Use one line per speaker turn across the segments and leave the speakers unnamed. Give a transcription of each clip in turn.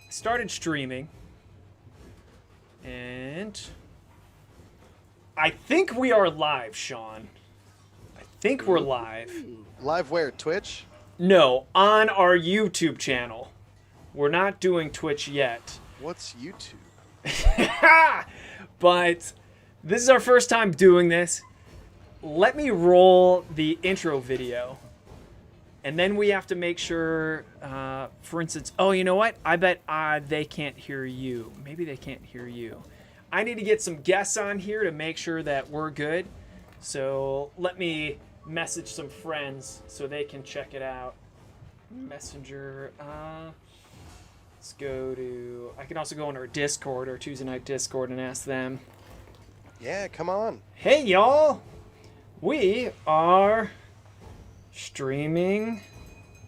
started streaming, and I think we are live, Sean. I think we're live.
Live where? Twitch?
No, on our YouTube channel. We're not doing Twitch yet.
What's YouTube?
But this is our first time doing this. Let me roll the intro video. And then we have to make sure, for instance, oh, you know what? I bet they can't hear you. Maybe they can't hear you. I need to get some guests on here to make sure that we're good. So let me message some friends so they can check it out. Messenger. Let's go to... I can also go on our Discord, our Tuesday night Discord, and ask them.
Yeah, come on.
Hey, y'all. We are streaming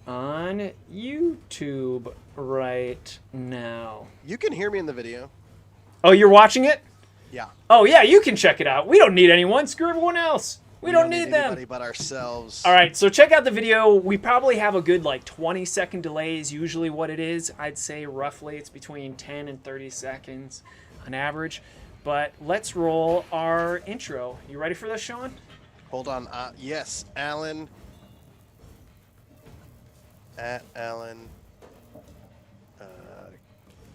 on YouTube right now.
You can hear me in the video.
Oh, you're watching it?
Yeah.
Oh, yeah, you can check it out. We don't need anyone. Screw everyone else. We don't need them.
Anybody but ourselves.
All right, so check out the video. We probably have a good, 20-second delay is usually what it is. I'd say roughly it's between 10 and 30 seconds on average. But let's roll our intro. You ready for this, Sean?
Hold on. Yes, Alan. At Alan.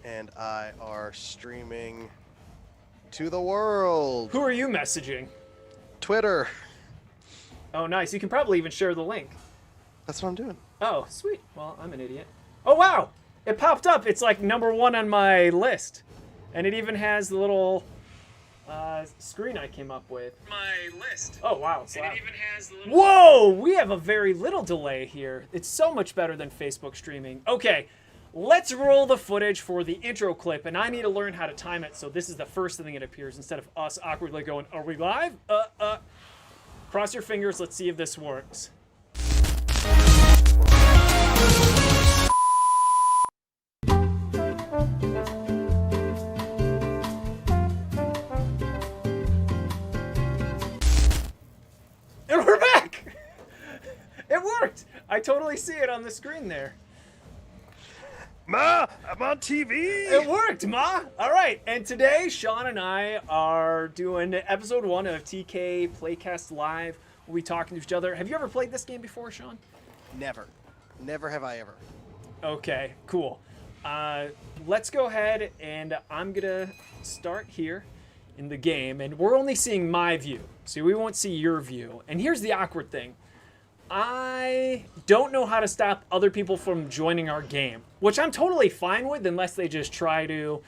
And I are streaming to the world.
Who are you messaging?
Twitter.
Oh, nice. You can probably even share the link.
That's what I'm doing.
Oh, sweet. Well, I'm an idiot. Oh, wow. It popped up. It's like #1 on my list. And it even has the little screen I came up with. My list. Oh, wow. It's loud. It even has the little... Whoa! We have a very little delay here. It's so much better than Facebook streaming. Okay. Let's roll the footage for the intro clip, and I need to learn how to time it so this is the first thing that appears instead of us awkwardly going, are we live? Cross your fingers, let's see if this works. And we're back! It worked! I totally see it on the screen there.
Ma, I'm on TV.
It worked, Ma. All right, and today Sean and I are doing episode 1 of TK Playcast Live. We'll be talking to each other. Have you ever played this game before, Sean?
Never. Never have I ever.
Okay, cool. Let's go ahead, and I'm gonna start here in the game, and we're only seeing my view, so we won't see your view. And here's the awkward thing. I don't know how to stop other people from joining our game, which I'm totally fine with unless they just try to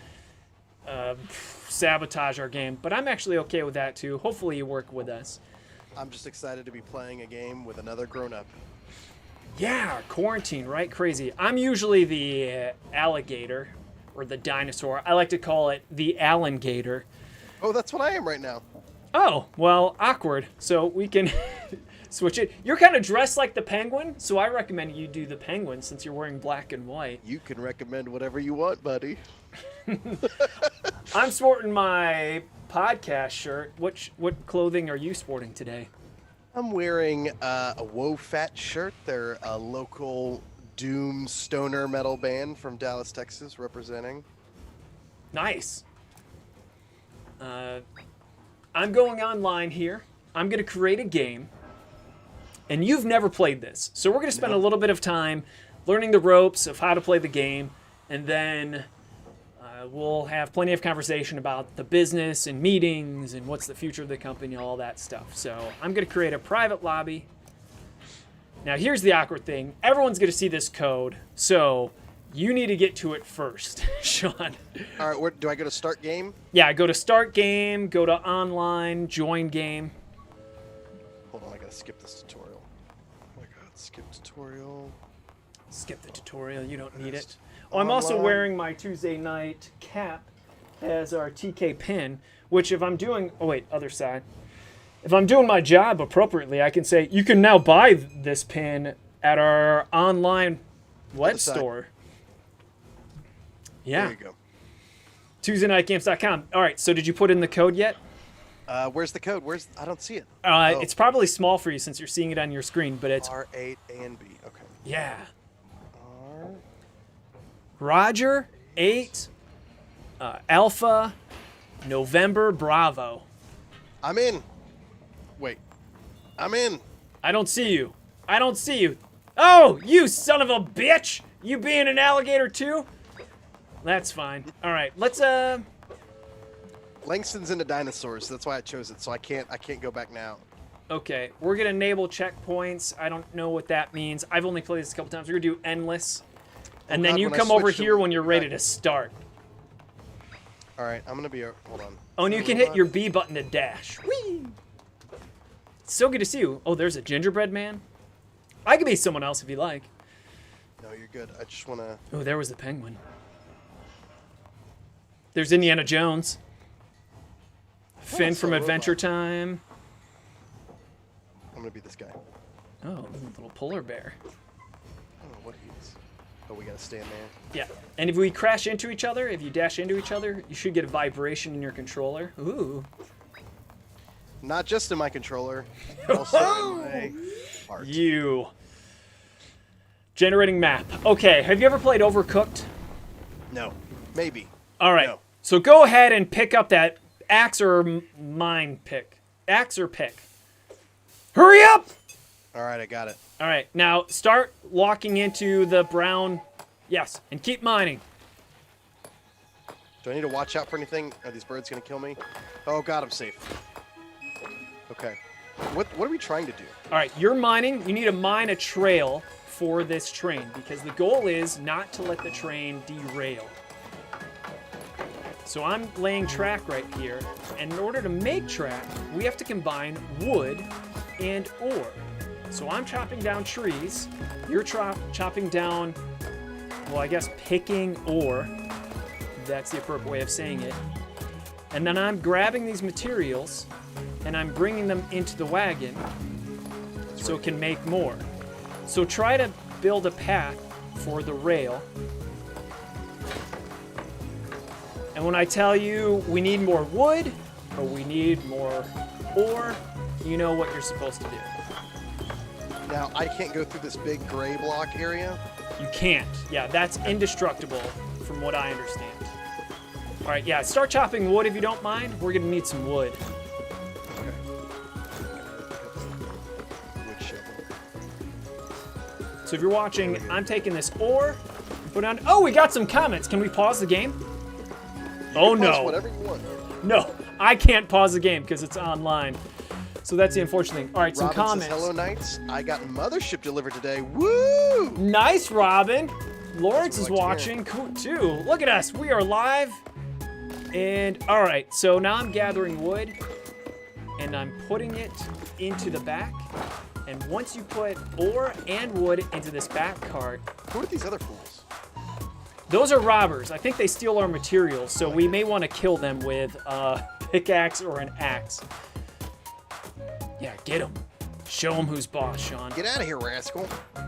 sabotage our game. But I'm actually okay with that too. Hopefully you work with us.
I'm just excited to be playing a game with another grown-up.
Yeah, quarantine, right? Crazy. I'm usually the alligator or the dinosaur. I like to call it the Alan Gator.
Oh, that's what I am right now.
Oh, well, awkward. So we can... switch it. You're kind of dressed like the penguin, so I recommend you do the penguin since you're wearing black and white.
You can recommend whatever you want, buddy.
I'm sporting my podcast shirt. What clothing are you sporting today?
I'm wearing a Woe Fat shirt. They're a local doom stoner metal band from Dallas, Texas, representing.
Nice. I'm going online here. I'm going to create a game. And you've never played this. So we're going to spend a little bit of time learning the ropes of how to play the game. And then we'll have plenty of conversation about the business and meetings and what's the future of the company, all that stuff. So I'm going to create a private lobby. Now here's the awkward thing. Everyone's going to see this code. So you need to get to it first, Sean.
All right, do I go to start game?
Yeah, go to start game, go to online, join game.
Hold on, I got to skip this tutorial. Skip tutorial.
Skip the tutorial, you don't need it. Oh, I'm also wearing my Tuesday night cap as our TK pin, which if I'm doing, oh wait, other side. If I'm doing my job appropriately, I can say, you can now buy this pin at our online web store. Yeah.
There you go.
TuesdayNightGames.com. All right, so did you put in the code yet?
Where's the code? I don't see it.
It's probably small for you since you're seeing it on your screen, but it's
R8 and B. Okay.
Yeah.
R.
Roger 8, Alpha, November, Bravo.
I'm in. Wait. I'm in.
I don't see you. I don't see you. Oh, you son of a bitch! You being an alligator too? That's fine. All right, let's
Langston's into dinosaurs. That's why I chose it. So I can't go back now.
Okay, we're gonna enable checkpoints. I don't know what that means. I've only played this a couple times. We're gonna do endless, and then
God,
you
when I
come over
switch to-
here when you're ready to start.
All right, I'm gonna be. Hold on.
Oh, and you can hit your B button to dash. Whee! It's so good to see you. Oh, there's a gingerbread man. I could be someone else if you like.
No, you're good. I just wanna.
Oh, there was the penguin. There's Indiana Jones. Finn
it's
from
a
Adventure
robot.
Time.
I'm gonna be this guy. I
Oh, little polar bear.
don't know what he is. Oh, we gotta stand there.
Yeah, and if we crash into each other, if you dash into each other, you should get a vibration in your controller. Ooh.
Not just in my controller, also in my heart.
You. Generating map. Okay, have you ever played Overcooked?
No, maybe.
All right,
No.
so go ahead and pick up that axe or mine pick. Axe or pick. Hurry up!
All right, I got it.
All right, now start walking into the brown. Yes, and keep mining.
Do I need to watch out for anything? Are these birds gonna kill me? Oh God, I'm safe. Okay. What are we trying to do?
All right, you're mining. You need to mine a trail for this train because the goal is not to let the train derail. So I'm laying track right here, and in order to make track, we have to combine wood and ore. So I'm chopping down trees, you're chopping down, well, I guess picking ore. That's the appropriate way of saying it. And then I'm grabbing these materials, and I'm bringing them into the wagon so it can make more. So try to build a path for the rail. And when I tell you we need more wood or we need more ore, you know what you're supposed to do.
Now, I can't go through this big gray block area.
You can't. Yeah, that's indestructible from what I understand. All right, yeah, start chopping wood if you don't mind. We're gonna need some wood.
Okay. Wood shovel.
So if you're watching, I'm taking this ore, put on. Oh, we got some comments. Can we pause the game? Oh
Pause
no.
Whatever you want.
No, I can't pause the game because it's online. So that's the unfortunate thing. All right, some
Robin
comments.
says, hello, Knights. I got Mothership delivered today. Woo!
Nice, Robin. Lawrence
That's
is
what I like to
watching cool, too. Look at us. We are live. And all right, so now I'm gathering wood and I'm putting it into the back. And once you put ore and wood into this back cart,
Who are these other fools?
those are robbers. I think they steal our materials, so we may want to kill them with a pickaxe or an axe. Yeah, get them. Show them who's boss, Sean.
Get out of here, rascal. I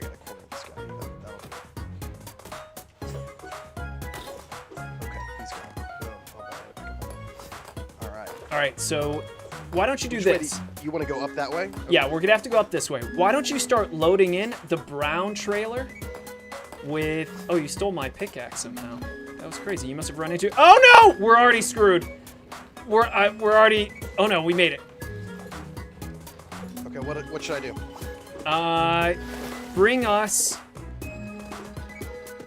gotta corner this guy. That'll do. Okay, he's gone. All right.
All right, so why don't you do
Which way
this?
you want to go up that way? Okay.
Yeah, we're gonna have to go up this way. Why don't you start loading in the brown trailer with... Oh, you stole my pickaxe somehow. That was crazy. You must have run into... Oh no! We're already screwed. We're already... Oh no, we made it.
Okay, what should I do?
Bring us...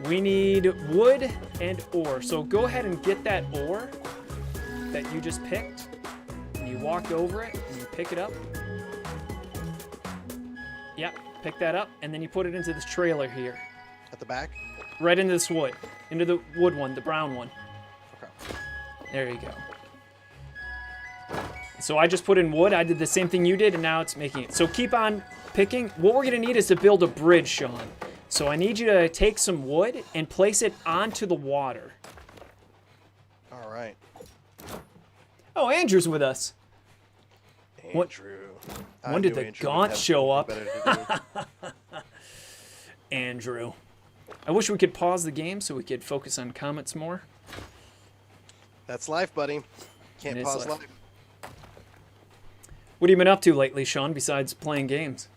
We need wood and ore. So go ahead and get that ore that you just picked. And you walk over it and you pick it up. Yep, pick that up. And then you put it into this trailer here.
At the back?
Right into this wood. Into the wood one, the brown one.
Okay.
There you go. So I just put in wood. I did the same thing you did, and now it's making it. So keep on picking. What we're going to need is to build a bridge, Sean. So I need you to take some wood and place it onto the water.
All right.
Oh, Andrew's with us. What-
Andrew.
when did
knew
the
Andrew would
Gaunt
have
show
something
up?
better to do.
Andrew. I wish we could pause the game so we could focus on comments more.
That's life, buddy.
It
Can't
is
pause
life.
life.
What have you been up to lately, Sean, besides playing games?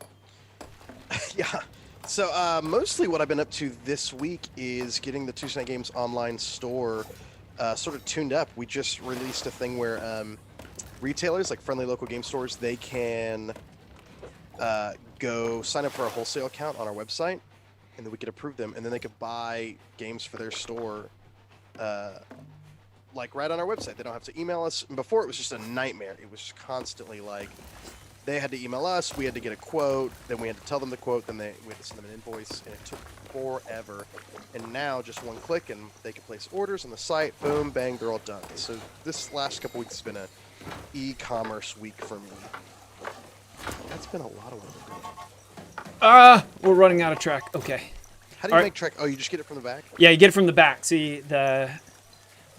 Yeah. So mostly what I've been up to this week is getting the Tuesday Night Games online store sort of tuned up. We just released a thing where retailers, like friendly local game stores, they can go sign up for a wholesale account on our website, and then we could approve them, and then they could buy games for their store like right on our website. They don't have to email us. And before, it was just a nightmare. It was just constantly like they had to email us, we had to get a quote, then we had to tell them the quote, then we had to send them an invoice, and it took forever. And now, just one click, and they can place orders on the site. Boom, bang, they're all done. So this last couple weeks has been an e-commerce week for me. That's been a lot of work.
We're running out of track. Okay.
How do you make track? Oh, you just get it from the back?
Yeah, you get it from the back. See, the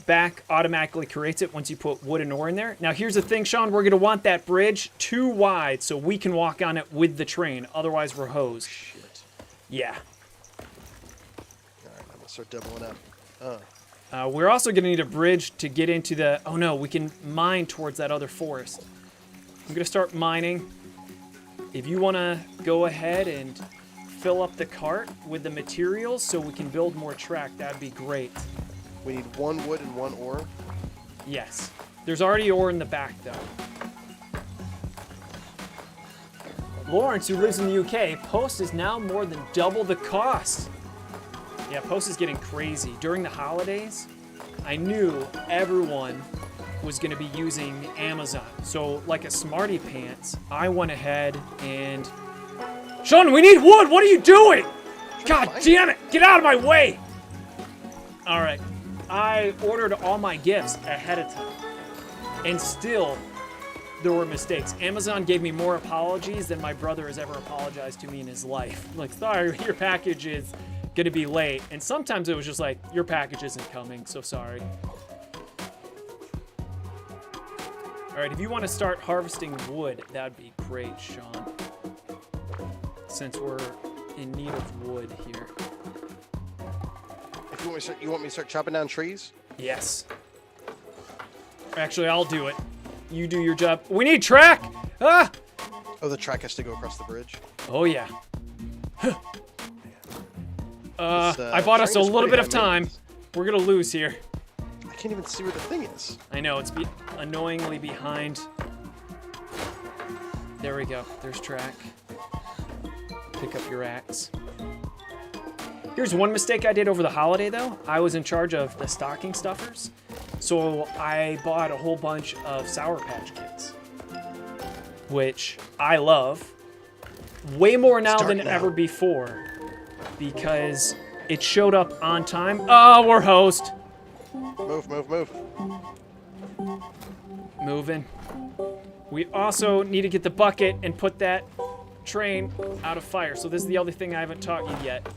back automatically creates it once you put wood and ore in there. Now, here's the thing, Sean. We're going to want that bridge too wide so we can walk on it with the train. Otherwise, we're hosed.
Shit.
Yeah.
All right, I'm going to start doubling up.
We're also going to need a bridge to get into the... Oh, no, we can mine towards that other forest. I'm going to start mining. If you want to go ahead and fill up the cart with the materials so we can build more track, that'd be great.
We need 1 wood and 1 ore.
Yes. There's already ore in the back, though. Lawrence, who lives in the UK, Post is now more than double the cost. Yeah, Post is getting crazy. During the holidays, I knew everyone was going to be using Amazon. So, like a smarty pants, I went ahead and... Sean, we need wood! What are you doing? God damn it! Get out of my way! All right. I ordered all my gifts ahead of time, and still there were mistakes. Amazon gave me more apologies than my brother has ever apologized to me in his life. Like, sorry, your package is gonna be late. And sometimes it was just like, your package isn't coming, so sorry. All right, if you want to start harvesting wood, that'd be great, Sean, since we're in need of wood here.
You want me to start chopping down trees?
Yes. Actually, I'll do it. You do your job. We need track! Ah!
Oh, the track has to go across the bridge?
Oh, yeah. I bought us a little bit of time. We're gonna lose here.
I can't even see where the thing is.
I know, it's annoyingly behind. There we go. There's track. Pick up your axe. Here's one mistake I did over the holiday, though. I was in charge of the stocking stuffers, so I bought a whole bunch of Sour Patch Kids, which I love way more now than ever before, because it showed up on time. Oh, we're host.
Move, move, move.
Moving. We also need to get the bucket and put that train out of fire. So this is the other thing I haven't taught you yet.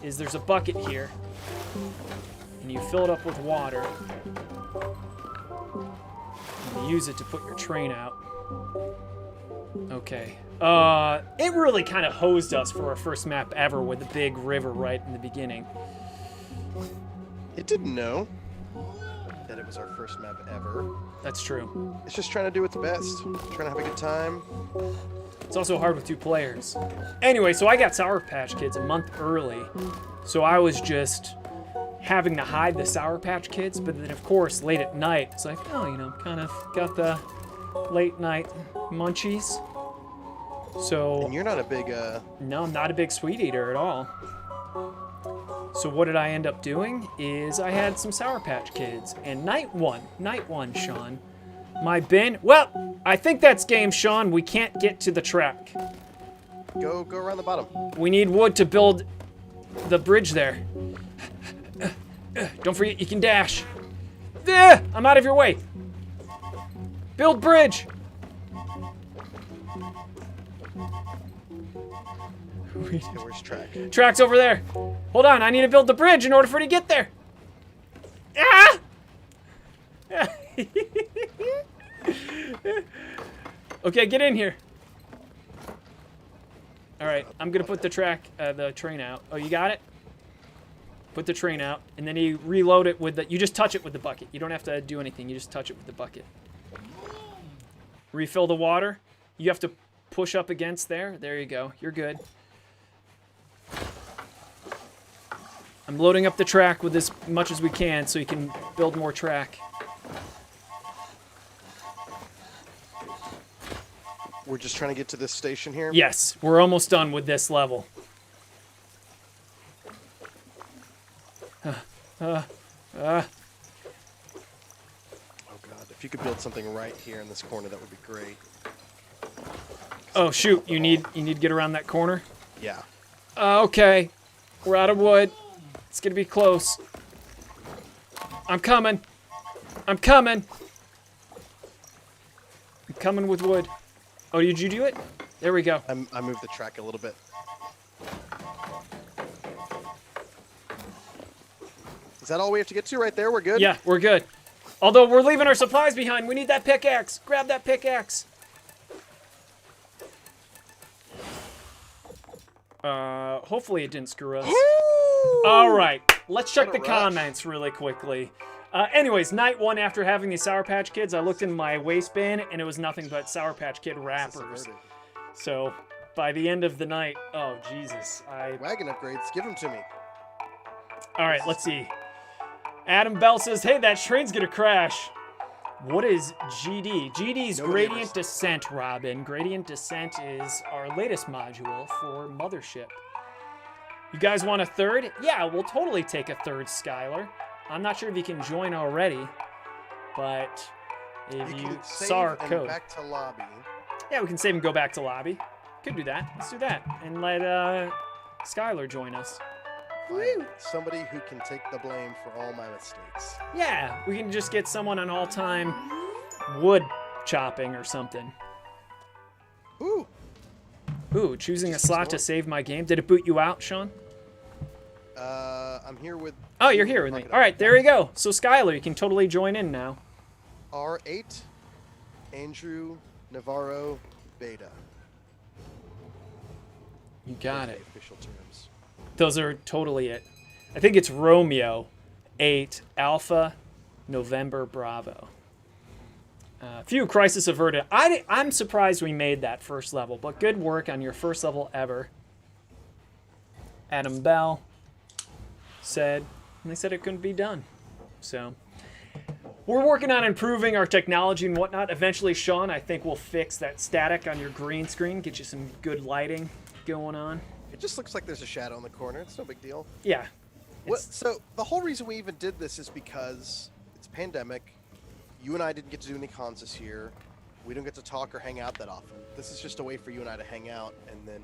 Is there's a bucket here, and you fill it up with water, and you use it to put your train out. Okay. It really kind of hosed us for our first map ever with the big river right in the beginning.
It didn't know that it was our first map ever.
That's true.
It's just trying to do its best. Trying to have a good time.
It's also hard with 2 players. Anyway, so I got Sour Patch Kids a month early, so I was just having to hide the Sour Patch Kids, but then of course, late at night, it's like, oh, you know, kind of got the late night munchies. So...
And you're not a big,
No, I'm not a big sweet eater at all. So what did I end up doing is I had some Sour Patch Kids, and night one, Sean, my bin, well, I think that's game, Sean. We can't get to the track.
Go around the bottom.
We need wood to build the bridge there. Don't forget, you can dash. I'm out of your way. Build bridge.
Where's track?
Track's over there. Hold on, I need to build the bridge in order for it to get there. Ah! Okay, get in here. All right, I'm gonna put the train out. Oh, you got it? Put the train out, and then you reload it with you just touch it with the bucket. You don't have to do anything, you just touch it with the bucket. Refill the water. You have to push up against there. There you go, you're good. I'm loading up the track with as much as we can so you can build more track.
We're just trying to get to this station here?
Yes, we're almost done with this level.
Oh, God. If you could build something right here in this corner, that would be great.
Oh, shoot. You need to get around that corner?
Yeah.
Okay. We're out of wood. It's going to be close. I'm coming. I'm coming. I'm coming with wood. Oh, did you do it? There we go.
I moved the track a little bit. Is that all we have to get to right there? We're good?
Yeah, we're good. Although we're leaving our supplies behind. We need that pickaxe. Grab that pickaxe. Hopefully it didn't screw us. All right, let's check the comments really quickly. Anyways, night one after having these Sour Patch Kids, I looked in my waste bin and it was nothing but Sour Patch Kid wrappers. So by the end of the night, oh Jesus,
Wagon upgrades, give them to me.
All right, let's see. Adam Bell says, "Hey, that train's gonna crash." What is GD? GD's Gradient Descent, Robin. Gradient Descent is our latest module for Mothership. You guys want a third? Yeah, we'll totally take a third, Skylar. I'm not sure if you can join already, but if you saw our code.
Back to lobby.
Yeah, we can save and go back to lobby. Could do that. Let's do that. And let Skylar join us.
Woo! Somebody who can take the blame for all my mistakes.
Yeah, we can just get someone on all-time wood chopping or something.
Ooh.
Ooh, choosing a slot to save my game. Did it boot you out, Sean?
I'm here with...
Oh, you're here with me. All right, there we go. So, Skylar, you can totally join in now.
R8, Andrew Navarro, Beta.
You got it.
Official terms.
Those are totally it. I think it's Romeo 8 Alpha November Bravo. Few crisis averted. I'm surprised we made that first level, but good work on your first level ever. Adam Bell said, and they said it couldn't be done. So we're working on improving our technology and whatnot. Eventually, Sean, I think we'll fix that static on your green screen, get you some good lighting going on.
It just looks like there's a shadow in the corner. It's no big deal.
Yeah.
So the whole reason we even did this is because it's a pandemic. You and I didn't get to do any cons this year. We don't get to talk or hang out that often. This is just a way for you and I to hang out and then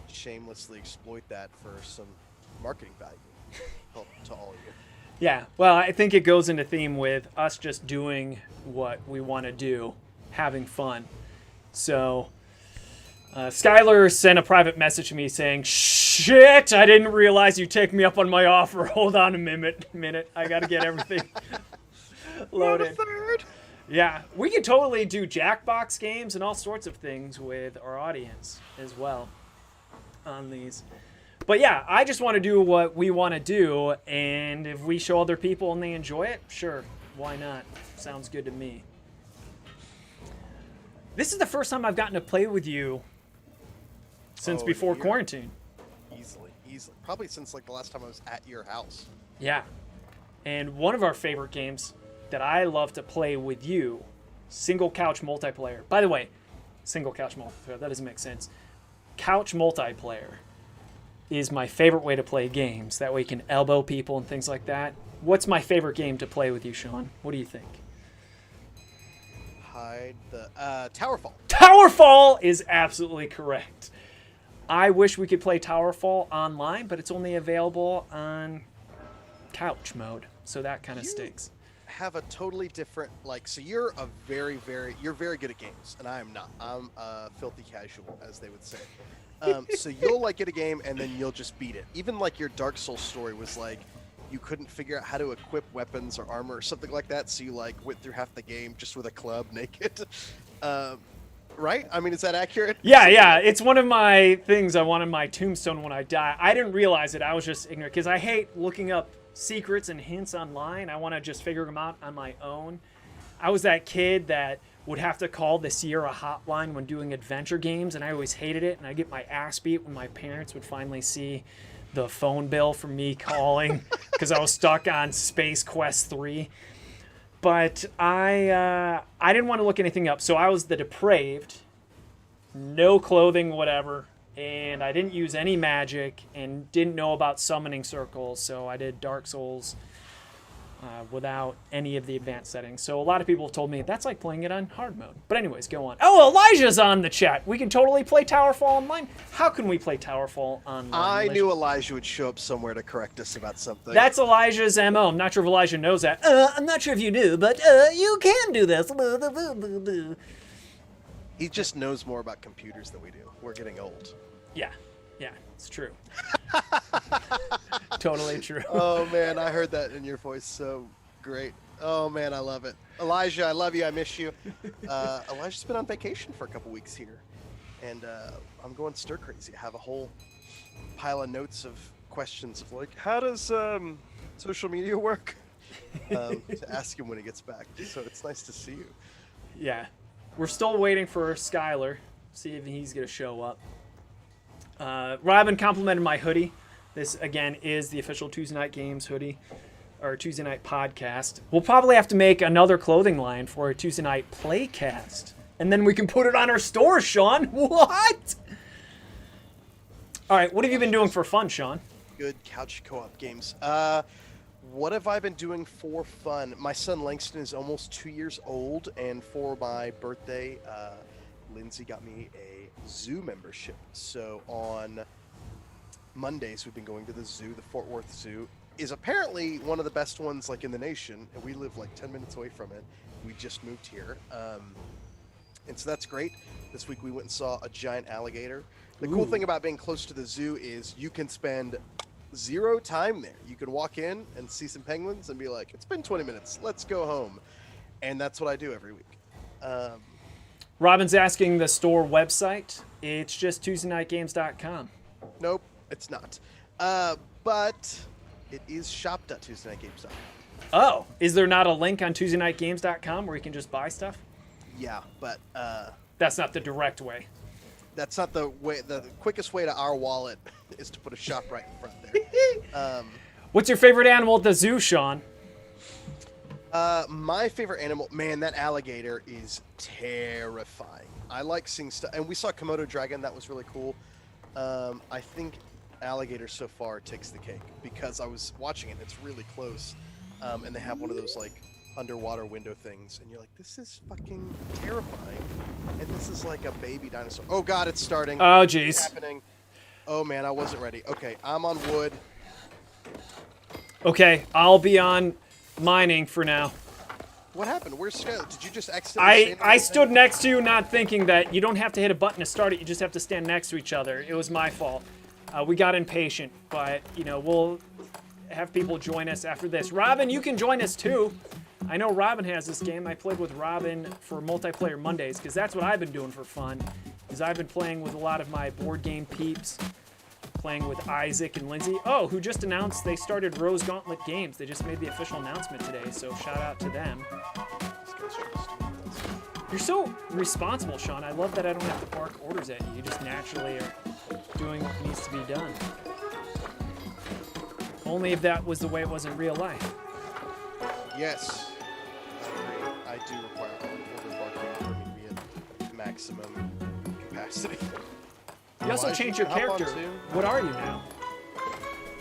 shamelessly exploit that for some marketing value to all of you.
Yeah, well, I think it goes into theme with us just doing what we want to do, having fun. So, Skylar sent a private message to me saying, "Shit, I didn't realize you'd take me up on my offer. Hold on a minute. I got to get everything loaded." Yeah, we could totally do Jackbox games and all sorts of things with our audience as well on these. But yeah, I just want to do what we want to do, and if we show other people and they enjoy it, sure, why not? Sounds good to me. This is the first time I've gotten to play with you since before quarantine.
Easily. Probably since like the last time I was at your house.
Yeah. And one of our favorite games that I love to play with you, single couch multiplayer. By the way, single couch multiplayer, that doesn't make sense. Couch multiplayer is my favorite way to play games. That way you can elbow people and things like that. What's my favorite game to play with you, Sean? What do you think?
Hide the Towerfall.
Towerfall is absolutely correct. I wish we could play Towerfall online, but it's only available on couch mode, so that kind of stinks.
Have a totally different, like, so you're a very very good at games, and I am not. I'm filthy casual, as they would say. So you'll like get a game and then you'll just beat it. Even like your Dark Souls story was like you couldn't figure out how to equip weapons or armor or something like that, so you like went through half the game just with a club naked. Right? I mean, is that accurate?
Yeah. It's one of my things I want on my tombstone when I die. I didn't realize it. I was just ignorant because I hate looking up secrets and hints online. I want to just figure them out on my own. I was that kid that would have to call the Sierra hotline when doing adventure games, and I always hated it, and I get my ass beat when my parents would finally see the phone bill from me calling because I was stuck on Space Quest 3. But I didn't want to look anything up, so I was the depraved, no clothing, whatever, and I didn't use any magic and didn't know about summoning circles, so I did Dark Souls without any of the advanced settings. So a lot of people told me that's like playing it on hard mode. But anyways, go on. Oh, Elijah's on the chat. We can totally play Towerfall online. How can we play Towerfall online?
I knew Elijah would show up somewhere to correct us about something.
That's Elijah's MO. I'm not sure if Elijah knows that. I'm not sure if you do, but you can do this.
He just knows more about computers than we do. We're getting old.
Yeah, it's true. Totally true.
Oh, man, I heard that in your voice so great. Oh, man, I love it. Elijah, I love you. I miss you. Elijah's been on vacation for a couple weeks here, and I'm going stir crazy. I have a whole pile of notes of questions of like, how does social media work? To ask him when he gets back. So it's nice to see you.
Yeah. We're still waiting for Skylar. See if he's going to show up. Robin complimented my hoodie. This, again, is the official Tuesday Night Games hoodie, or Tuesday Night Podcast. We'll probably have to make another clothing line for a Tuesday Night Playcast. And then we can put it on our store, Sean. What? All right, what have you been doing for fun, Sean?
Good couch co-op games. What have I been doing for fun? My son Langston is almost 2 years old, and for my birthday, Lindsay got me a zoo membership. So on Mondays, we've been going to the zoo. The Fort Worth Zoo is apparently one of the best ones like in the nation, and we live like 10 minutes away from it. We just moved here, and so that's great. This week we went and saw a giant alligator. The cool thing about being close to the zoo is you can spend zero time there. You can walk in and see some penguins and be like, it's been 20 minutes, let's go home. And that's what I do every week.
Robin's asking the store website. It's just TuesdayNightGames.com.
Nope, it's not. But it is shop.TuesdayNightGames.com.
Oh, is there not a link on TuesdayNightGames.com where you can just buy stuff?
Yeah, but
that's not the direct way.
That's not the way. The quickest way to our wallet is to put a shop right in front there.
What's your favorite animal at the zoo, Sean?
My favorite animal, man, that alligator is terrifying. I like seeing stuff, and we saw Komodo dragon. That was really cool. I think alligator so far takes the cake because I was watching it. It's really close, and they have one of those like underwater window things, and you're like, this is fucking terrifying. And this is like a baby dinosaur. Oh god, it's starting.
Oh jeez.
It's happening. Oh man, I wasn't ready. Okay, I'm on wood.
Okay, I'll be on mining for now.
What happened? Where's Skylar? Did you just accidentally
I stood next to you not thinking that you don't have to hit a button to start it, you just have to stand next to each other. It was my fault. We got impatient, but you know, we'll have people join us after this. Robin, you can join us too. I know Robin has this game. I played with Robin for multiplayer Mondays because that's what I've been doing for fun. Is I've been playing with a lot of my board game peeps, playing with Isaac and Lindsay. Oh, who just announced they started Rose Gauntlet Games. They just made the official announcement today, so shout out to them. You're so responsible, Sean. I love that I don't have to bark orders at you. You just naturally are doing what needs to be done. Only if that was the way it was in real life.
Yes. I do require order barking for me to be at maximum capacity.
You also changed your character. What are you now?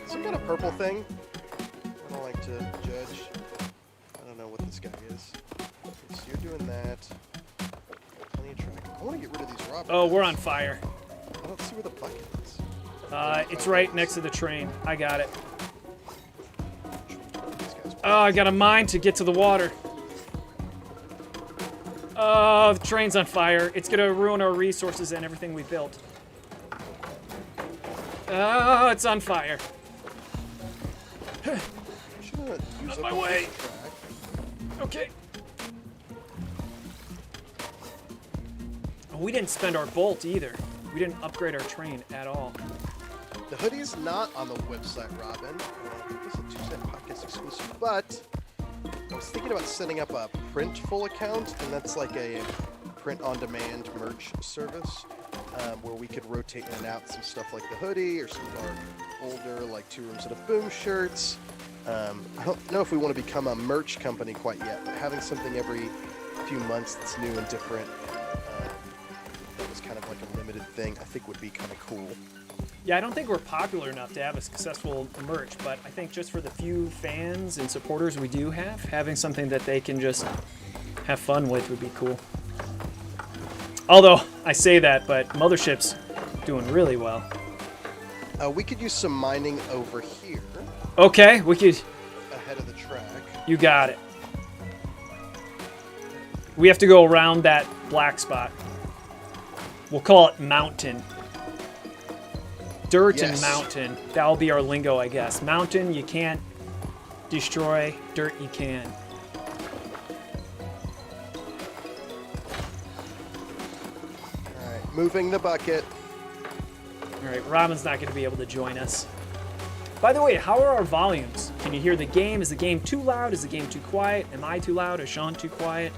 Some kind of purple thing. I don't like to judge. I don't know what this guy is. Okay, so you're doing that. Plenty of traffic. I want to get rid of these robbers.
Oh, we're on fire.
I don't see where the bucket is.
It's right next to the train. I got it. Oh, I got a mine to get to the water. Oh, the train's on fire. It's gonna ruin our resources and everything we built. Oh, it's on fire. Out my way. Okay. Oh, we didn't spend our bolt either. We didn't upgrade our train at all.
The hoodie's not on the website, Robin. This is a Tuesday Podcast exclusive, but I was thinking about setting up a Printful account, and that's like a print-on-demand merch service where we could rotate in and out some stuff like the hoodie or some of our older, like 2 rooms at a boom shirts. I don't know if we want to become a merch company quite yet, but having something every few months that's new and different, that was kind of like a limited thing, I think would be kind of cool.
Yeah, I don't think we're popular enough to have a successful merch, but I think just for the few fans and supporters we do have, having something that they can just have fun with would be cool. Although, I say that, but Mothership's doing really well.
We could use some mining over here.
Okay, we could...
Ahead of the track.
You got it. We have to go around that black spot. We'll call it mountain. Dirt and mountain. That'll be our lingo, I guess. Mountain, you can't destroy. Dirt, you can.
Alright, moving the bucket.
Alright, Robin's not going to be able to join us. By the way, how are our volumes? Can you hear the game? Is the game too loud? Is the game too quiet? Am I too loud? Is Sean too quiet?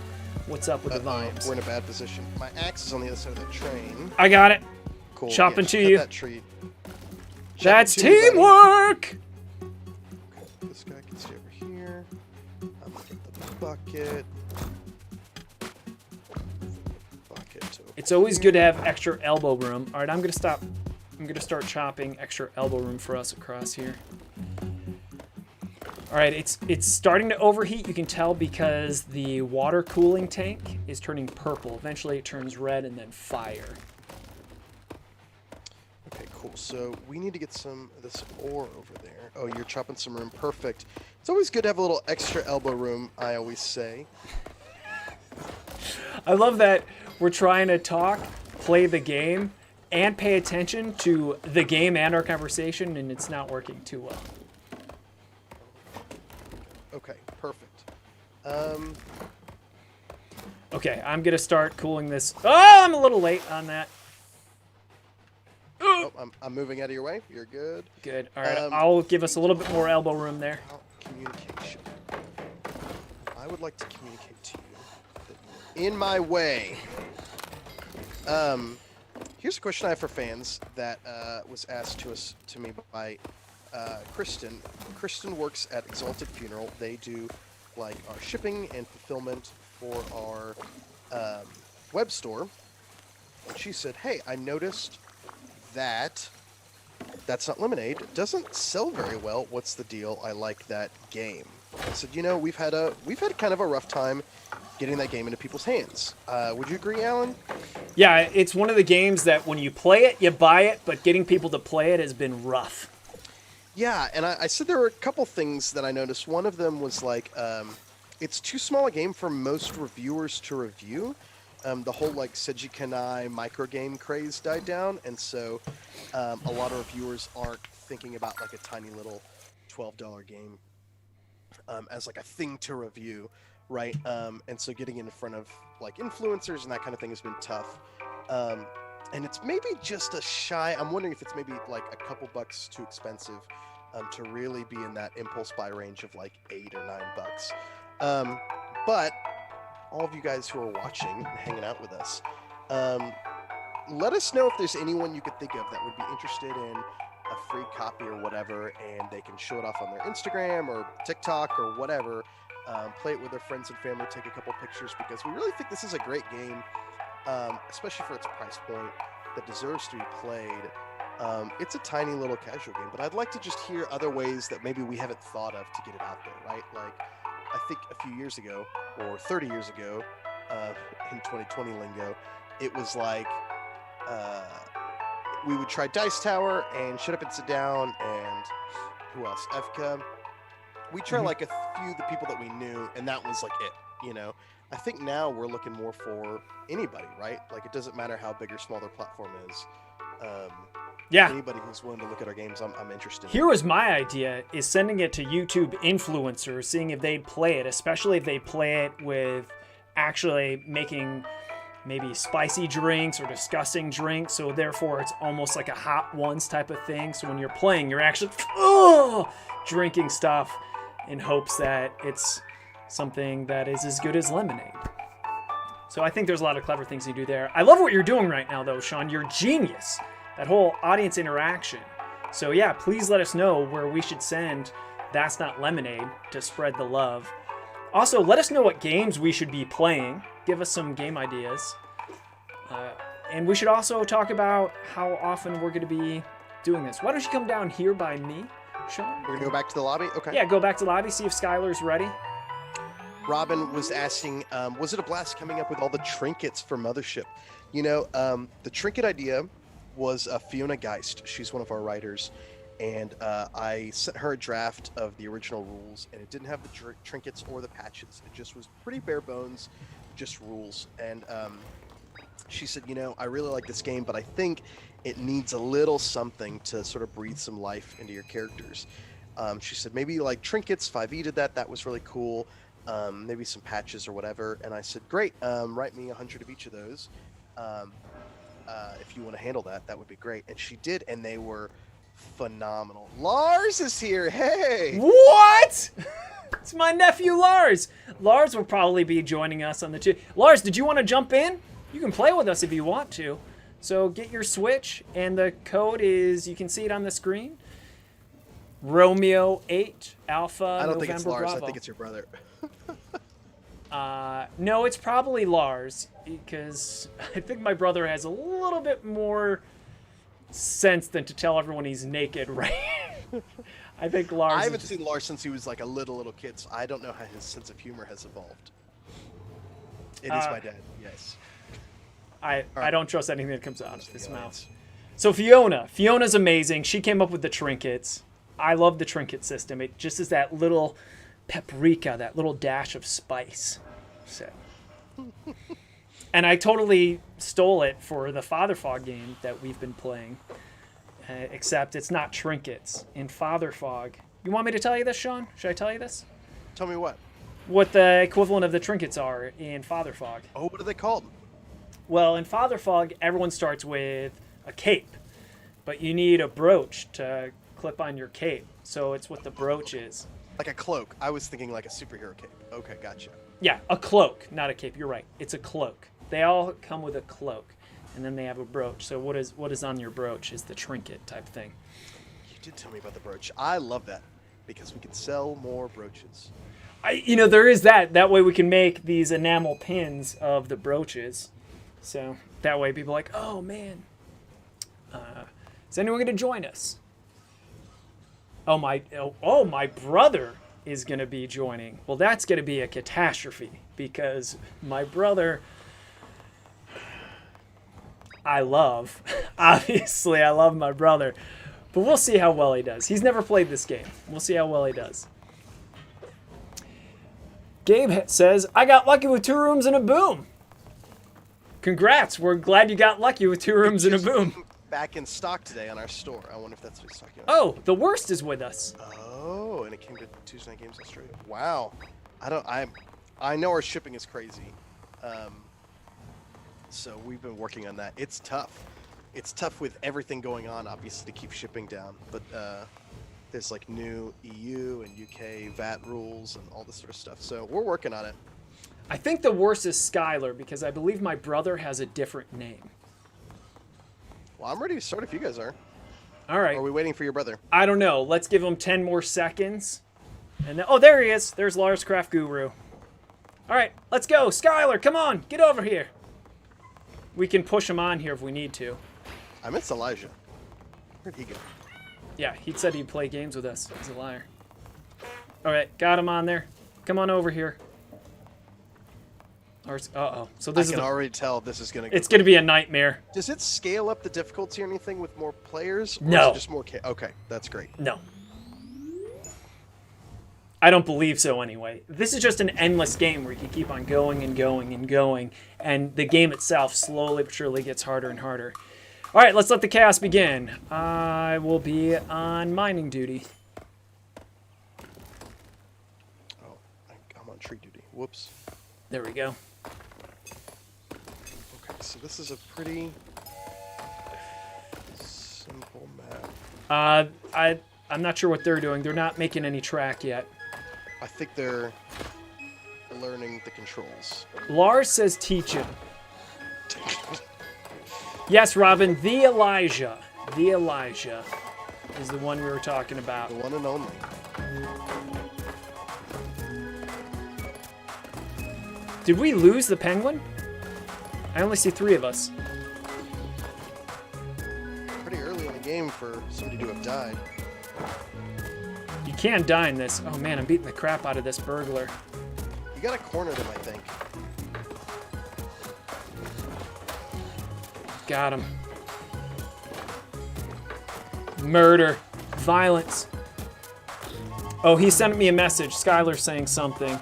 What's up with the volumes?
We're in a bad position. My axe is on the other side of the train.
I got it.
Cool.
Chopping to you.
That tree.
That's teamwork!
Okay, this guy can stay over here. I'm gonna get the bucket.
It's always good to have extra elbow room. All right, I'm gonna start chopping extra elbow room for us across here. All right, it's starting to overheat. You can tell because the water cooling tank is turning purple. Eventually it turns red and then fire.
Okay, cool. So we need to get some of this ore over there. Oh, you're chopping some room. Perfect. It's always good to have a little extra elbow room, I always say.
I love that we're trying to talk, play the game, and pay attention to the game and our conversation, and it's not working too well.
Okay, perfect.
Okay, I'm gonna start cooling this. Oh, I'm a little late on that.
Oh, I'm moving out of your way. You're good.
Good. All right, I'll give us a little bit more elbow room there.
Communication. I would like to communicate to you that you're in my way. Here's a question I have for fans that was asked to me by Kristen. Kristen works at Exalted Funeral. They do like our shipping and fulfillment for our web store. And she said, "Hey, I noticed that That's Not Lemonade doesn't sell very well. What's the deal? I like that game." I said, you know, we've had kind of a rough time getting that game into people's hands. Would you agree, Alan?
Yeah, it's one of the games that when you play it, you buy it, but getting people to play it has been rough.
Yeah, and I said there were a couple things that I noticed. One of them was like, it's too small a game for most reviewers to review. The whole like Seiji Kanai micro game craze died down, and so a lot of reviewers aren't thinking about like a tiny little $12 game as like a thing to review, right? And so getting in front of like influencers and that kind of thing has been tough. And it's maybe just a shy. I'm wondering if it's maybe like a couple bucks too expensive to really be in that impulse buy range of like $8 or $9. But all of you guys who are watching and hanging out with us, let us know if there's anyone you could think of that would be interested in a free copy or whatever, and they can show it off on their Instagram or TikTok or whatever, play it with their friends and family, take a couple pictures, because we really think this is a great game, especially for its price point, that deserves to be played. It's a tiny little casual game, but I'd like to just hear other ways that maybe we haven't thought of to get it out there, right? Like, I think a few years ago, or 30 years ago, in 2020 lingo, it was like, we would try Dice Tower and Shut Up and Sit Down, and who else? Evka. We try like a few of the people that we knew, and that was like it, you know? I think now we're looking more for anybody, right? Like, it doesn't matter how big or small their platform is.
Yeah.
Anybody who's willing to look at our games, I'm interested in.
Here was my idea, is sending it to YouTube influencers, seeing if they'd play it, especially if they play it with actually making maybe spicy drinks or disgusting drinks, so therefore it's almost like a hot ones type of thing. So when you're playing, you're actually drinking stuff in hopes that it's something that is as good as lemonade. So I think there's a lot of clever things you do there. I love what you're doing right now, though, Sean. You're genius. That whole audience interaction So yeah, please let us know where we should send That's Not Lemonade to spread the love. Also, let us know what games we should be playing. Give us some game ideas. And we should also talk about how often we're going to be doing this. Why don't you come down here by me, Sean?
We're going to go back to the lobby? Okay.
Yeah, go back to the lobby, see if Skylar's ready.
Robin was asking, was it a blast coming up with all the trinkets for Mothership? You know, the trinket idea was Fiona Geist. She's one of our writers. And I sent her a draft of the original rules, and it didn't have the trinkets or the patches. It just was pretty bare bones, just rules. And she said, you know, I really like this game, but I think it needs a little something to sort of breathe some life into your characters. She said, maybe like trinkets. 5e did that. That was really cool. Maybe some patches or whatever. And I said, great, write me 100 of each of those. If you want to handle that, that would be great. And she did, and they were phenomenal. Lars is here. Hey.
What? It's my nephew Lars. Lars will probably be joining us on the channel. Lars, did you want to jump in? You can play with us if you want to. So get your Switch, and the code is, you can see it on the screen. Romeo 8 Alpha
I don't
November
think it's Lars.
Bravo.
I think it's your brother.
No, it's probably Lars, because I think my brother has a little bit more sense than to tell everyone he's naked, right? I think Lars.
I haven't seen Lars since he was like a little kid, so I don't know how his sense of humor has evolved. It is my dad, yes.
I don't trust anything that comes out of his
the
mouth.
audience.
So Fiona's amazing. She came up with the trinkets. I love the trinket system. It just is that little paprika, that little dash of spice. So. And I totally stole it for the Father Fog game that we've been playing. Except it's not trinkets. In Father Fog. You want me to tell you this, Sean? Should I tell you this?
Tell me what?
What the equivalent of the trinkets are in Father Fog.
Oh, what are they called?
Well, in Father Fog, everyone starts with a cape. But you need a brooch to clip on your cape. So it's what the brooch is.
Like a cloak. I was thinking like a superhero cape. Okay, gotcha.
Yeah, a cloak, not a cape. You're right. It's a cloak. They all come with a cloak. And then they have a brooch. So what is on your brooch is the trinket type thing.
You did tell me about the brooch. I love that because we can sell more brooches.
There is that. That way we can make these enamel pins of the brooches. So that way people are like, oh man, is anyone going to join us? Oh my brother is going to be joining. Well, that's going to be a catastrophe because my brother, obviously I love my brother, but we'll see how well he does. He's never played this game. We'll see how well he does. Gabe says, I got lucky with 2 rooms and a boom. Congrats. We're glad you got lucky with 2 rooms and a boom.
Back in stock today on our store. I wonder if that's what he's talking about.
Oh, the worst is with us.
Oh, and it came to Tuesday Night Games Australia. Wow. I know our shipping is crazy. So we've been working on that. It's tough. It's tough with everything going on, obviously, to keep shipping down. But there's like new EU and UK VAT rules and all this sort of stuff. So we're working on it.
I think the worst is Skylar because I believe my brother has a different name.
Well, I'm ready to start if you guys are.
All right.
Or are we waiting for your brother?
I don't know. Let's give him 10 more seconds. And then, oh, there he is. There's Lars Craft Guru. All right, let's go. Skylar, come on. Get over here. We can push him on here if we need to.
I miss Elijah. Where'd he go?
Yeah, he said he'd play games with us. He's a liar. All right, got him on there. Come on over here. Uh-oh. So this
I can already tell this is going to go.
It's going to be a nightmare.
Does it scale up the difficulty or anything with more players? Or
No.
Is it just more okay, that's great.
No. I don't believe so anyway. This is just an endless game where you can keep on going and going and going, and the game itself slowly but surely gets harder and harder. All right, let's let the chaos begin. I will be on mining duty.
Oh, I'm on tree duty. Whoops.
There we go.
Okay, so this is a pretty simple map.
I'm not sure what they're doing. They're not making any track yet.
I think they're learning the controls.
Lars says teach him. Yes, Robin, the Elijah. The Elijah. is the one we were talking about.
The one and only.
Did we lose the penguin? I only see 3 of us.
Pretty early in the game for somebody to have died.
You can die in this. Oh man, I'm beating the crap out of this burglar.
You gotta corner them, I think.
Got him. Murder. Violence. Oh, he sent me a message. Skylar's saying something.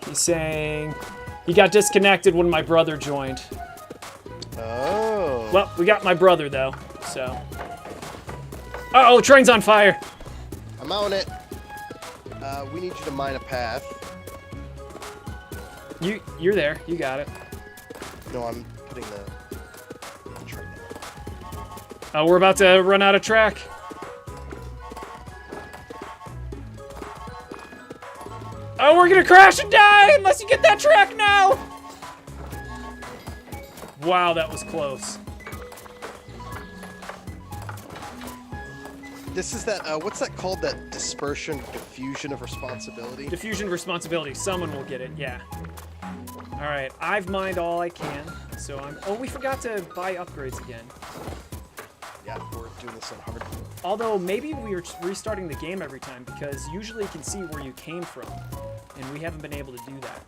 He's saying he got disconnected when my brother joined.
Oh.
Well, we got my brother though, so. Uh-oh, train's on fire.
I'm on it. We need you to mine a path.
You're there. You got it.
No, I'm putting the train in.
We're about to run out of track. Oh, we're gonna crash and die unless you get that track now. Wow, that was close.
This is that, what's that called? That diffusion of responsibility?
Diffusion of responsibility. Someone will get it, yeah. All right, I've mined all I can, so I'm... Oh, we forgot to buy upgrades again.
Yeah, we're doing this on hard.
Although, maybe we are restarting the game every time, because usually you can see where you came from, and we haven't been able to do that.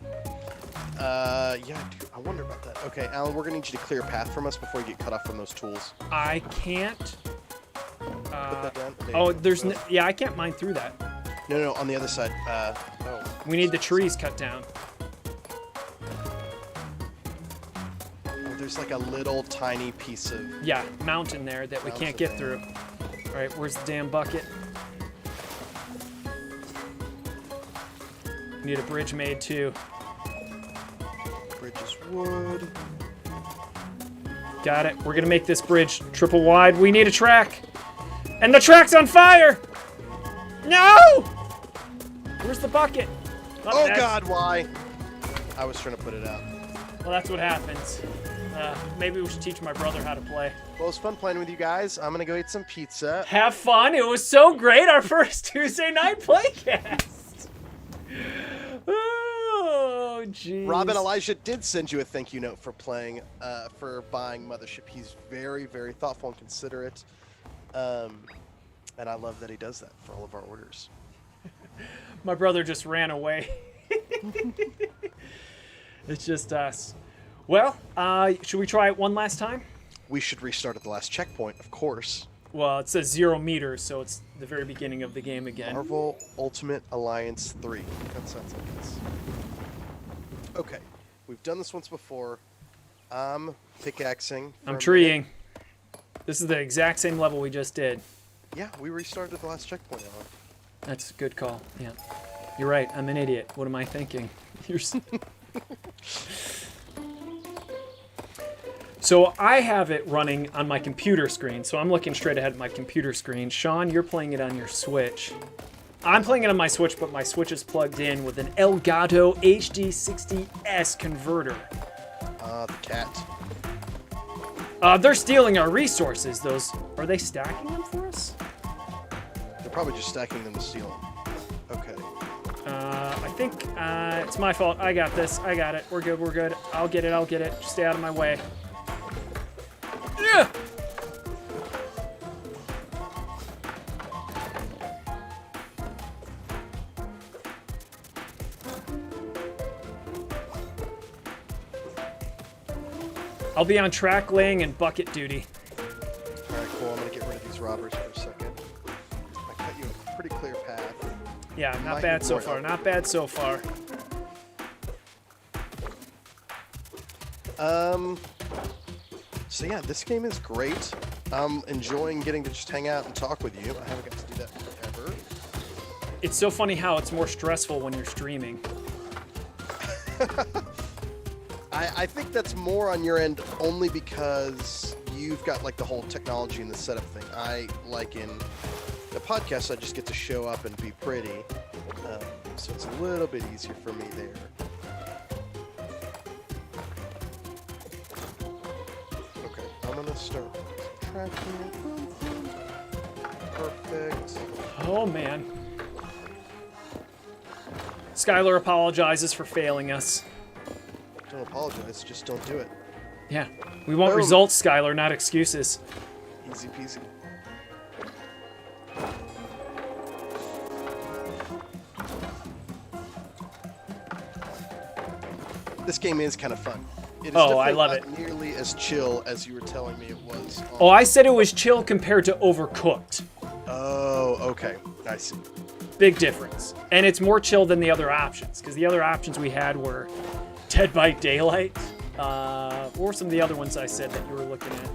Yeah, I wonder about that. Okay, Alan, we're gonna need you to clear a path from us before you get cut off from those tools.
I can't...
Put that down. Okay.
Oh, there's... Yeah, I can't mine through that.
No, on the other side. Oh.
We need the trees cut down.
There's like a little tiny piece of...
Yeah, mountain there that we can't get through. All right, where's the damn bucket? Need a bridge made too.
Bridge is wood.
Got it. We're gonna make this bridge triple wide. We need a track. And the track's on fire! No! Where's the bucket?
Oh God, why? I was trying to put it out.
Well, that's what happens. Maybe we should teach my brother how to play.
Well, it was fun playing with you guys. I'm gonna go eat some pizza.
Have fun. It was so great. Our first Tuesday night playcast. Oh, jeez.
Robin Elijah did send you a thank you note for playing, for buying Mothership. He's very, very thoughtful and considerate. And I love that he does that for all of our orders.
My brother just ran away. It's just us. Well, should we try it one last time?
We should restart at the last checkpoint, of course.
Well, it says 0 meters, so it's the very beginning of the game again.
Marvel Ultimate Alliance 3. That sounds like this. Okay, we've done this once before. I'm pickaxing.
I'm treeing. This is the exact same level we just did.
Yeah, we restarted at the last checkpoint, Alan.
That's a good call. Yeah, you're right. I'm an idiot. What am I thinking? You're. So I have it running on my computer screen, so I'm looking straight ahead at my computer screen. Sean, you're playing it on your Switch. I'm playing it on my Switch, but my Switch is plugged in with an Elgato HD60S converter.
The cat.
They're stealing our resources. Those are they stacking them for us?
They're probably just stacking them to steal them. Okay.
I think it's my fault. I got this. I got it. We're good. We're good. I'll get it. I'll get it. Just stay out of my way. Yeah. I'll be on track laying and bucket duty.
Alright, cool. I'm gonna get rid of these robbers for a second. I cut you a pretty clear path.
Yeah, not bad so far. Not bad so far.
So yeah, this game is great. I'm enjoying getting to just hang out and talk with you. I haven't got to do that forever.
It's so funny how it's more stressful when you're streaming.
I think that's more on your end only because you've got like the whole technology and the setup thing. I like in the podcast, I just get to show up and be pretty. So it's a little bit easier for me there. Okay, I'm gonna start tracking. perfect.
Oh, man. Skylar apologizes for failing us.
Don't apologize, just don't do it.
Yeah. We want
Boom.
results, Skylar, not excuses.
Easy peasy. This game is kind of fun. It is
I love
not nearly as chill as you were telling me it was.
Oh, I said it was chill compared to Overcooked.
Oh, okay. I see.
Big difference. And it's more chill than the other options, because the other options we had were Dead by Daylight, or some of the other ones I said that you were looking at.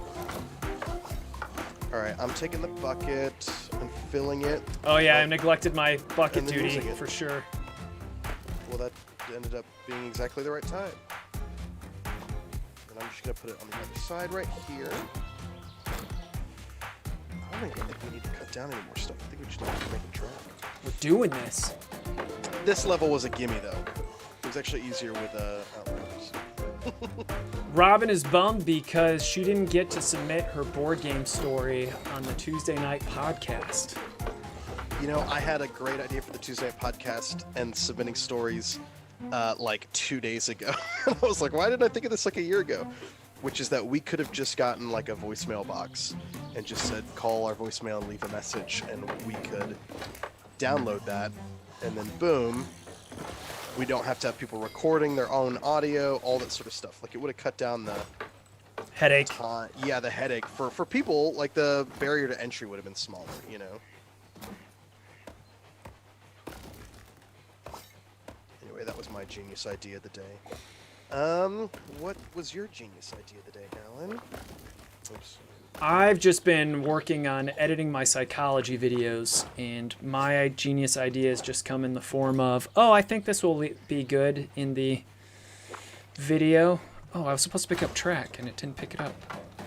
All right, I'm taking the bucket and filling it.
Oh yeah, I neglected my bucket
And then
duty
using it.
for sure.
Well, that ended up being exactly the right time. And I'm just gonna put it on the other side right here. I don't even think we need to cut down any more stuff. I think we just need to make a track.
We're doing this.
This level was a gimme though. It was actually easier with Outriders.
Robin is bummed because she didn't get to submit her board game story on the Tuesday night podcast.
You know, I had a great idea for the Tuesday night podcast and submitting stories like 2 days ago. I was like, why didn't I think of this like a year ago? Which is that we could have just gotten like a voicemail box and just said, call our voicemail and leave a message, and we could download that, and then boom, we don't have to have people recording their own audio, all that sort of stuff. Like, it would have cut down the
Headache.
time. Yeah, the headache. For people, like, the barrier to entry would have been smaller, you know? Anyway, that was my genius idea of the day. What was your genius idea of the day, Alan? Oops.
I've just been working on editing my psychology videos, and my genius ideas just come in the form of, oh, I think this will be good in the video. Oh, I was supposed to pick up track, and it didn't pick it up.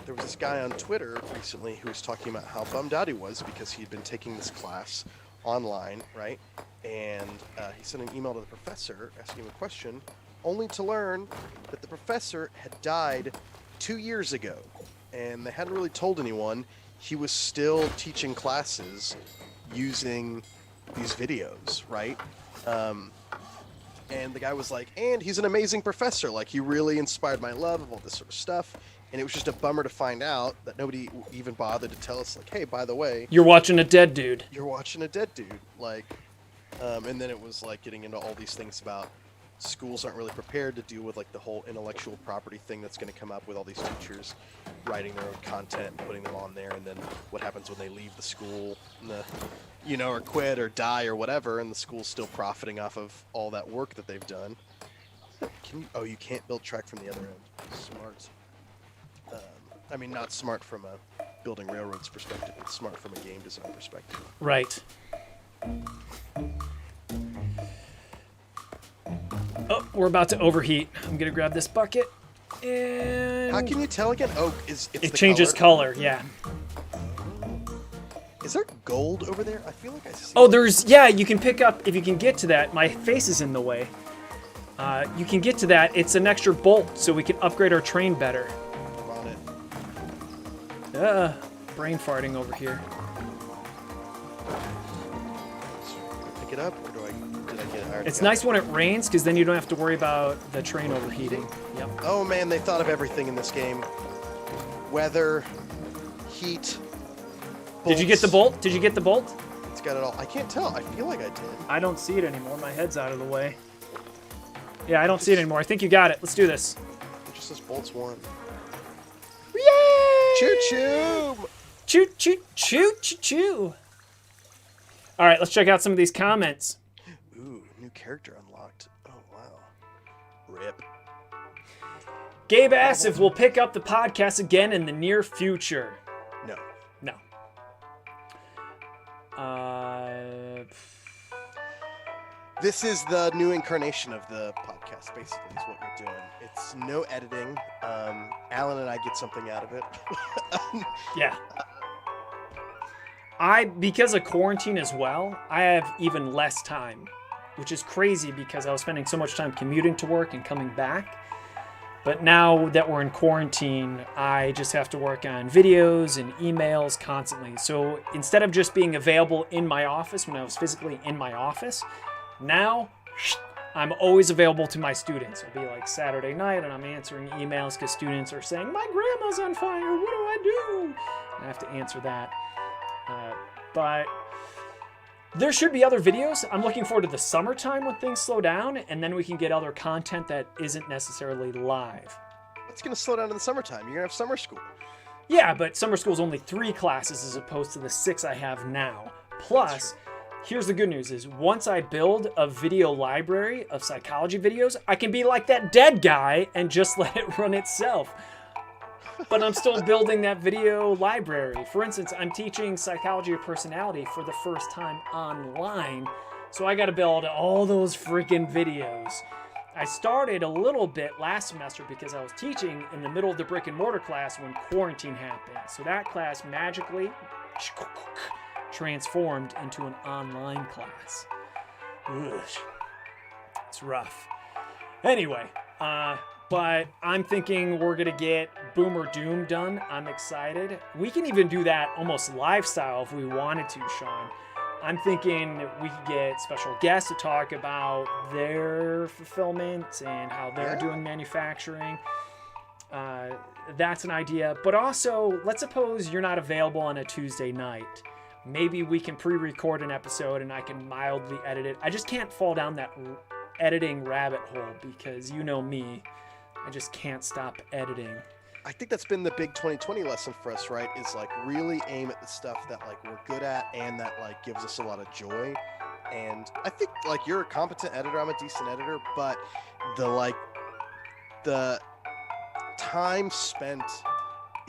There was this guy on Twitter recently who was talking about how bummed out he was because he'd been taking this class online, right? And he sent an email to the professor asking him a question, only to learn that the professor had died 2 years ago. And they hadn't really told anyone. He was still teaching classes using these videos, right? And the guy was like, and he's an amazing professor. Like, he really inspired my love of all this sort of stuff. And it was just a bummer to find out that nobody even bothered to tell us, like, hey, by the way,
You're watching a dead dude.
you're watching a dead dude. Like, and then it was like getting into all these things about schools aren't really prepared to deal with like the whole intellectual property thing that's going to come up with all these teachers writing their own content and putting them on there, and then what happens when they leave the school, or quit or die or whatever, and the school's still profiting off of all that work that they've done. You can't build track from the other end. Smart. I mean, not smart from a building railroads perspective, but smart from a game design perspective.
Right. Oh, we're about to overheat. I'm gonna grab this bucket, and
How can you tell again? Oh, it's
it
the
changes color. Yeah.
Is there gold over there? I feel like I see.
Oh, you can pick up, if you can get to that. My face is in the way. You can get to that. It's an extra bolt, so we can upgrade our train better.
I'm on it.
Brain farting over here.
Pick it up, or did I get it? I already
It's
got
nice
it.
when it rains, because then you don't have to worry about the train overheating. Yep.
Oh man, they thought of everything in this game. Weather, heat.
Did you get the bolt? Did you get the bolt?
It's got it all. I can't tell. I feel like I did.
I don't see it anymore. My head's out of the way. Yeah, I don't see it anymore. I think you got it. Let's do this.
It just says bolts 1.
Yay!
Choo choo!
Choo choo choo choo choo. All right, let's check out some of these comments.
Ooh, new character unlocked. Oh wow. Rip.
Gabe asks if we'll pick up the podcast again in the near future.
No.
No.
This is the new incarnation of the podcast, basically, is what you're doing. It's no editing. Alan and I get something out of it.
Yeah. Because of quarantine as well, I have even less time, which is crazy because I was spending so much time commuting to work and coming back. But now that we're in quarantine, I just have to work on videos and emails constantly. So instead of just being available in my office when I was physically in my office, now I'm always available to my students. It'll be like Saturday night and I'm answering emails because students are saying, my grandma's on fire, what do I do? I have to answer that. But there should be other videos. I'm looking forward to the summertime when things slow down, and then we can get other content that isn't necessarily live.
It's going to slow down in the summertime. You're going to have summer school.
Yeah, but summer school is only 3 classes as opposed to the 6 I have now. Plus, here's the good news is once I build a video library of psychology videos, I can be like that dead guy and just let it run itself. But I'm still building that video library. For instance, I'm teaching psychology of personality for the first time online. So I got to build all those freaking videos. I started a little bit last semester because I was teaching in the middle of the brick and mortar class when quarantine happened. So that class magically transformed into an online class. Ugh. It's rough. Anyway, but I'm thinking we're going to get Boom or Doom done. I'm excited. We can even do that almost live style if we wanted to, Sean. I'm thinking we could get special guests to talk about their fulfillment and how they're doing manufacturing. That's an idea. But also, let's suppose you're not available on a Tuesday night. Maybe we can pre-record an episode and I can mildly edit it. I just can't fall down that editing rabbit hole because you know me. I just can't stop editing.
I think that's been the big 2020 lesson for us, right? Is like really aim at the stuff that like we're good at and that like gives us a lot of joy. And I think like you're a competent editor, I'm a decent editor, but the time spent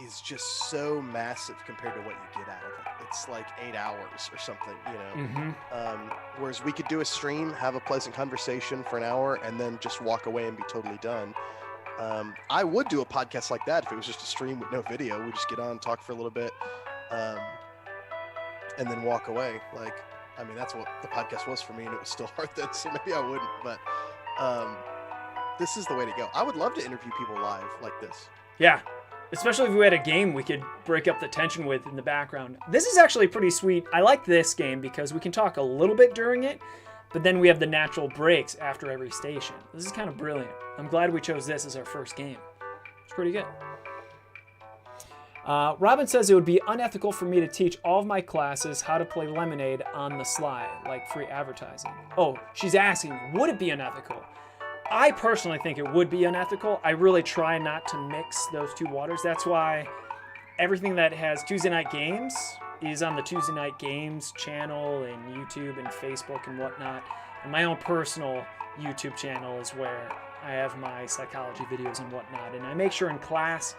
is just so massive compared to what you get out of it. It's like 8 hours or something, you know?
Mm-hmm.
Whereas we could do a stream, have a pleasant conversation for an hour, and then just walk away and be totally done. I would do a podcast like that if it was just a stream with no video. We just get on, talk for a little bit, and then walk away. Like, I mean, that's what the podcast was for me, and it was still hard then, so maybe I wouldn't. But this is the way to go. I would love to interview people live like this.
Yeah, especially if we had a game we could break up the tension with in the background. This is actually pretty sweet. I like this game because we can talk a little bit during it, but then we have the natural breaks after every station. This is kind of brilliant. I'm glad we chose this as our first game. It's pretty good. Robin says it would be unethical for me to teach all of my classes how to play Lemonade on the sly, like free advertising. Oh, she's asking, would it be unethical? I personally think it would be unethical. I really try not to mix those two waters. That's why everything that has Tuesday Night Games is on the Tuesday Night Games channel and YouTube and Facebook and whatnot. And my own personal YouTube channel is where I have my psychology videos and whatnot. And I make sure in class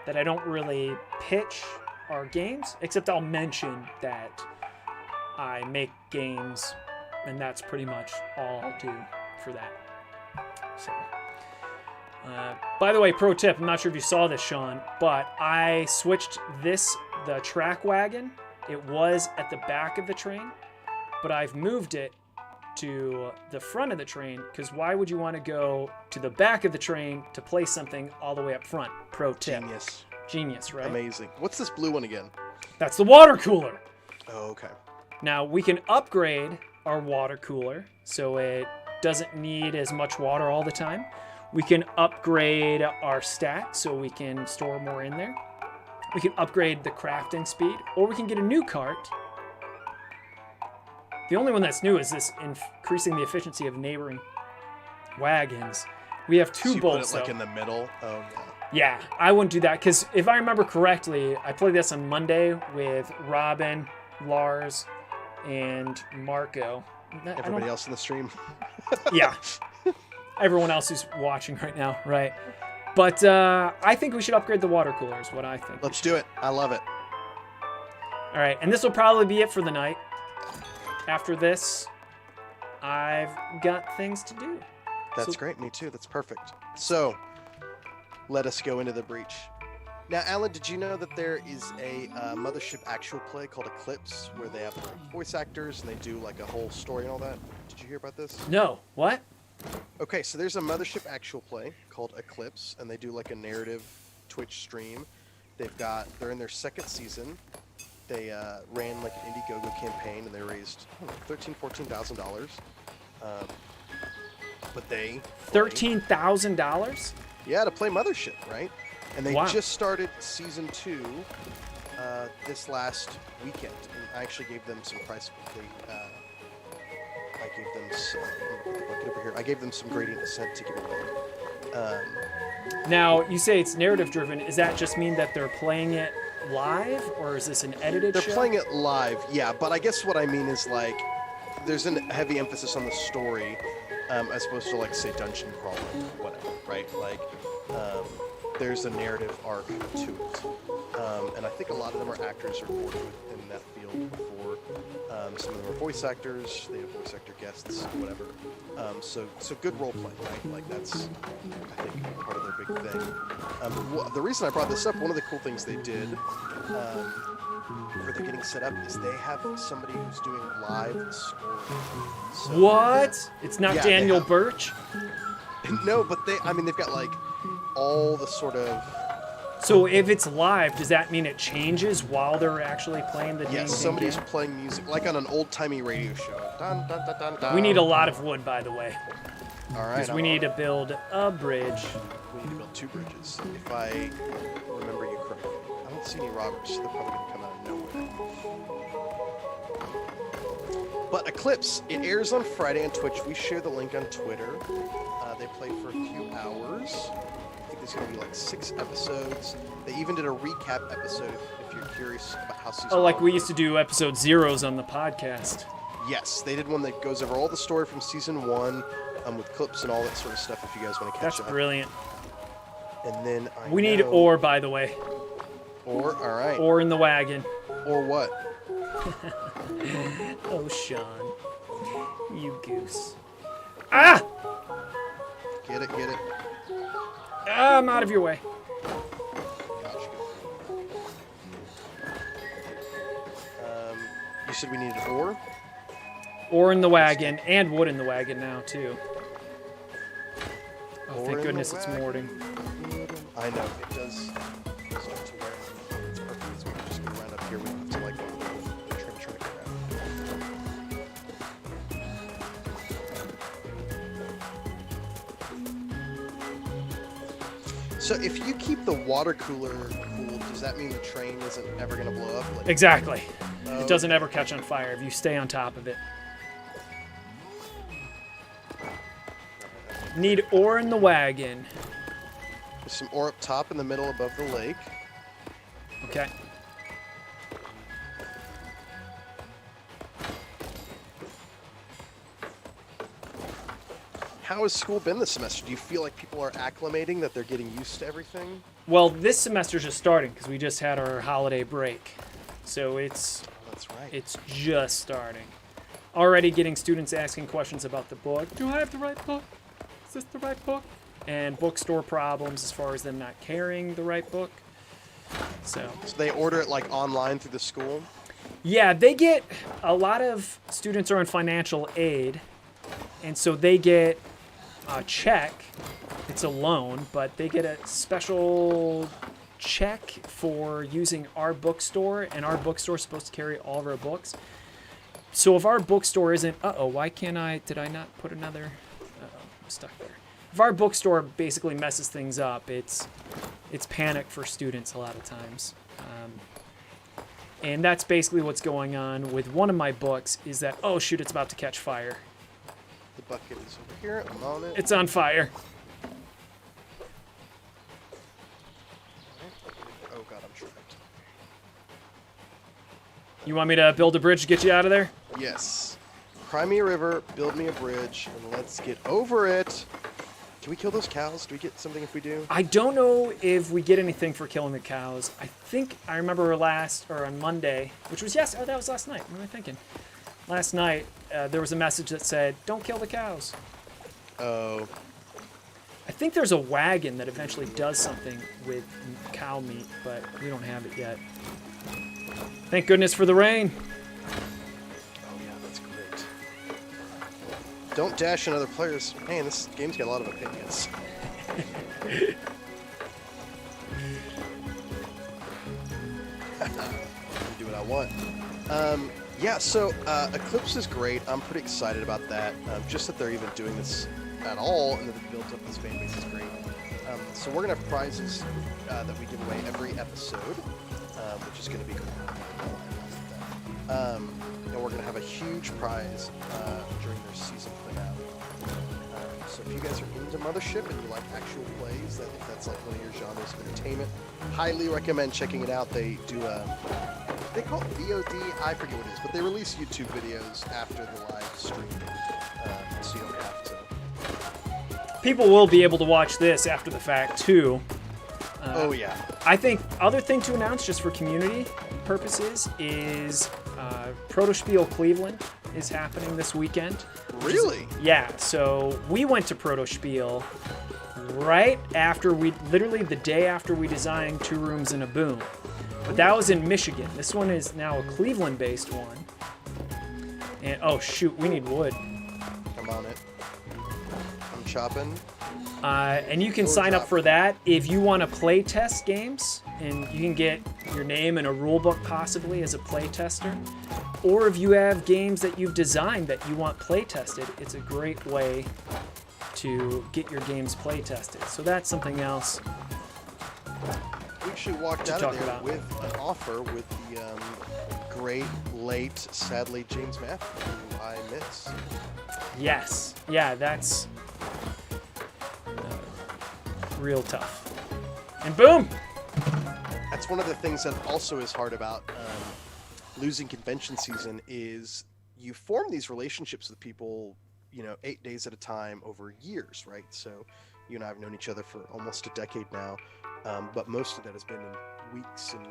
that I don't really pitch our games, except I'll mention that I make games, and that's pretty much all I'll do for that. So, by the way, pro tip, I'm not sure if you saw this, Sean, but I switched the track wagon. It was at the back of the train, but I've moved it to the front of the train because why would you want to go to the back of the train to place something all the way up front? Pro tip. Genius, right?
Amazing. What's this blue one again?
That's the water cooler.
Oh, okay.
Now we can upgrade our water cooler so it doesn't need as much water all the time. We can upgrade our stats so we can store more in there. We can upgrade the crafting speed, or we can get a new cart. The only one that's new is this increasing the efficiency of neighboring wagons. We have 2 bolts,
put it like in the middle. Oh, yeah.
Yeah, I wouldn't do that because if I remember correctly, I played this on Monday with Robin, Lars, and Marco.
Everybody else in the stream.
Yeah. Everyone else who's watching right now, right? But I think we should upgrade the water cooler is what I think.
Let's do it. I love it.
All right, and this will probably be it for the night. After this, I've got things to do.
That's great. Me too. That's perfect. So, let us go into the breach. Now, Alan, did you know that there is a Mothership actual play called Eclipse where they have like voice actors and they do like a whole story and all that? Did you hear about this?
No. What?
Okay, so there's a Mothership actual play called Eclipse, and they do like a narrative Twitch stream. They're in their second season. They ran like an Indiegogo campaign, and they raised $13,000-14,000. But they
$13,000?
Yeah, to play Mothership, right? And they
Wow.
just started season 2 this last weekend. And I actually gave them some price. I gave them some. Get over here. I gave them some gradient descent to give away.
Now, you say it's narrative driven. Does that just mean that they're playing it live, or is this an edited
They're
show?
playing it live, yeah. But I guess what I mean is like, there's a heavy emphasis on the story, as opposed to like say dungeon crawling, whatever, right? Like, there's a narrative arc to it, and I think a lot of them are actors or worked in that field before. Some of them are voice actors. They have voice actor guests, whatever. So good role play, right? Like that's, I think, part of their big thing. The reason I brought this up, one of the cool things they did for the getting set up is they have somebody who's doing live scoring. So,
What? It's not
Yeah, they
Daniel
have-
Birch?
no, but they've got like all the sort of
So if it's live, does that mean it changes while they're actually playing the
yes,
dang
somebody's
game?
playing music like on an old-timey radio show. Dun, dun, dun, dun, dun.
We need a lot of wood, by the way,
All right,
because we need to build a bridge.
We need to build 2 bridges, if I remember you correctly. I don't see any robbers, so they're probably going to come out of nowhere. But Eclipse, it airs on Friday on Twitch. We share the link on Twitter. They play for a few hours. I think there's going to be like 6 episodes. They even did a recap episode if you're curious about how season
Oh, like
1
we used to do episode zeros on the podcast.
Yes, they did one that goes over all the story from season 1 with clips and all that sort of stuff if you guys want to catch
That's
up.
brilliant.
And then
We need ore, by the way.
All right.
Ore in the wagon.
Or what?
Oh, Sean. You goose. Ah!
Get it.
Ah, I'm out of your way.
Gosh, good. You said we needed ore?
Ore in the wagon, and wood in the wagon now, too. Oh,
Ore in
thank
the
goodness it's
wagon.
morning.
I know, it does start to wear. It's perfect, so we can just go around up here. We don't have to like trim it around. So if you keep the water cooler cool, does that mean the train isn't ever going to blow up? Like,
Exactly.
Oh,
It doesn't ever catch on fire if you stay on top of it. Need ore in the wagon.
There's some ore up top in the middle above the lake.
Okay.
How has school been this semester? Do you feel like people are acclimating, that they're getting used to everything?
Well, this semester's just starting because we just had our holiday break. So it's
Oh, that's right.
It's just starting. Already getting students asking questions about the book. Do I have the right book? Is this the right book? And bookstore problems as far as them not carrying the right book. So,
So they order it like online through the school?
yeah, they get a lot of students are on financial aid, and so they get a check. It's a loan, but they get a special check for using our bookstore, and our bookstore is supposed to carry all of our books. So if our bookstore isn't, why can't I, did I not put another, I'm stuck there. If our bookstore basically messes things up, it's panic for students a lot of times. And that's basically what's going on with one of my books is that, oh shoot, it's about to catch fire.
The bucket is over here. I'm on it.
It's on fire.
Oh god, I'm trapped.
You want me to build a bridge to get you out of there?
Yes. Cry me a river, build me a bridge, and let's get over it. Can we kill those cows? Do we get something if we do?
I don't know if we get anything for killing the cows. I think I remember on Monday, which was that was last night. What am I thinking? Last night, there was a message that said, don't kill the cows.
Oh.
I think there's a wagon that eventually does something with cow meat, but we don't have it yet. Thank goodness for the rain.
Oh yeah, that's great. Don't dash in other players. Man, this game's got a lot of opinions. Do what I want. Yeah, so Eclipse is great. I'm pretty excited about that. Just that they're even doing this at all and that they've built up this fan base is great. So we're going to have prizes that we give away every episode, which is going to be cool. And we're going to have a huge prize during their season finale. So if you guys are into Mothership and you like actual plays, if that's like one of your genres of entertainment, highly recommend checking it out. They do they call it VOD, I forget what it is, but they release YouTube videos after the live stream, so you don't have to.
People will be able to watch this after the fact too.
Oh yeah.
I think other thing to announce just for community purposes is Protospiel Cleveland is happening this weekend.
Really?
Yeah, so we went to Protospiel right after literally the day after we designed Two Rooms and a Boom. But that was in Michigan. This one is now a Cleveland-based one. And oh shoot, we need wood.
I'm on it. I'm chopping.
And you can sign up for that if you want to play test games, and you can get your name in a rule book possibly as a play tester. Or if you have games that you've designed that you want play tested, it's a great way to get your games play tested. So that's something else.
We actually walked out of there with an offer with the great, late, sadly, James Matthew, who I miss.
Yes. Yeah, that's real tough. And boom!
That's one of the things that also is hard about losing convention season is you form these relationships with people, 8 days at a time over years, right? So you and I have known each other for almost a decade now, but most of that has been in weeks and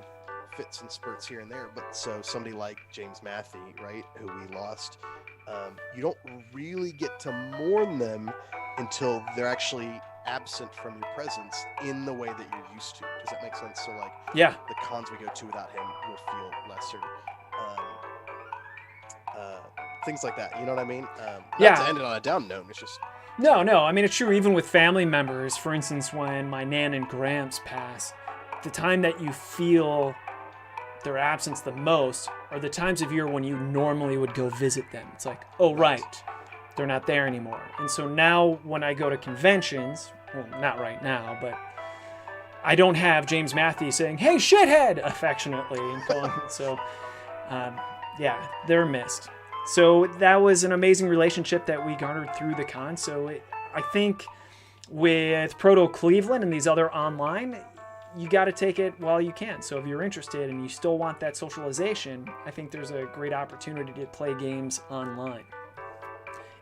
fits and spurts here and there. But so somebody like James Matthew, right, who we lost, you don't really get to mourn them until they're actually absent from your presence in the way that you're used to. Does that make sense? So like, yeah, the cons we go to without him will feel lesser. Things like that, you know what I mean? Not to end it on a down note, it's just...
No, I mean, it's true even with family members. For instance, when my Nan and Gramps pass, the time that you feel their absence the most are the times of year when you normally would go visit them. It's like, oh, right, they're not there anymore. And so now when I go to conventions, well, not right now, but I don't have James Matthew saying, hey, shithead, affectionately. So, yeah, they're missed. So that was an amazing relationship that we garnered through the con. So I think with Proto Cleveland and these other online, you got to take it while you can. So if you're interested and you still want that socialization, I think there's a great opportunity to play games online.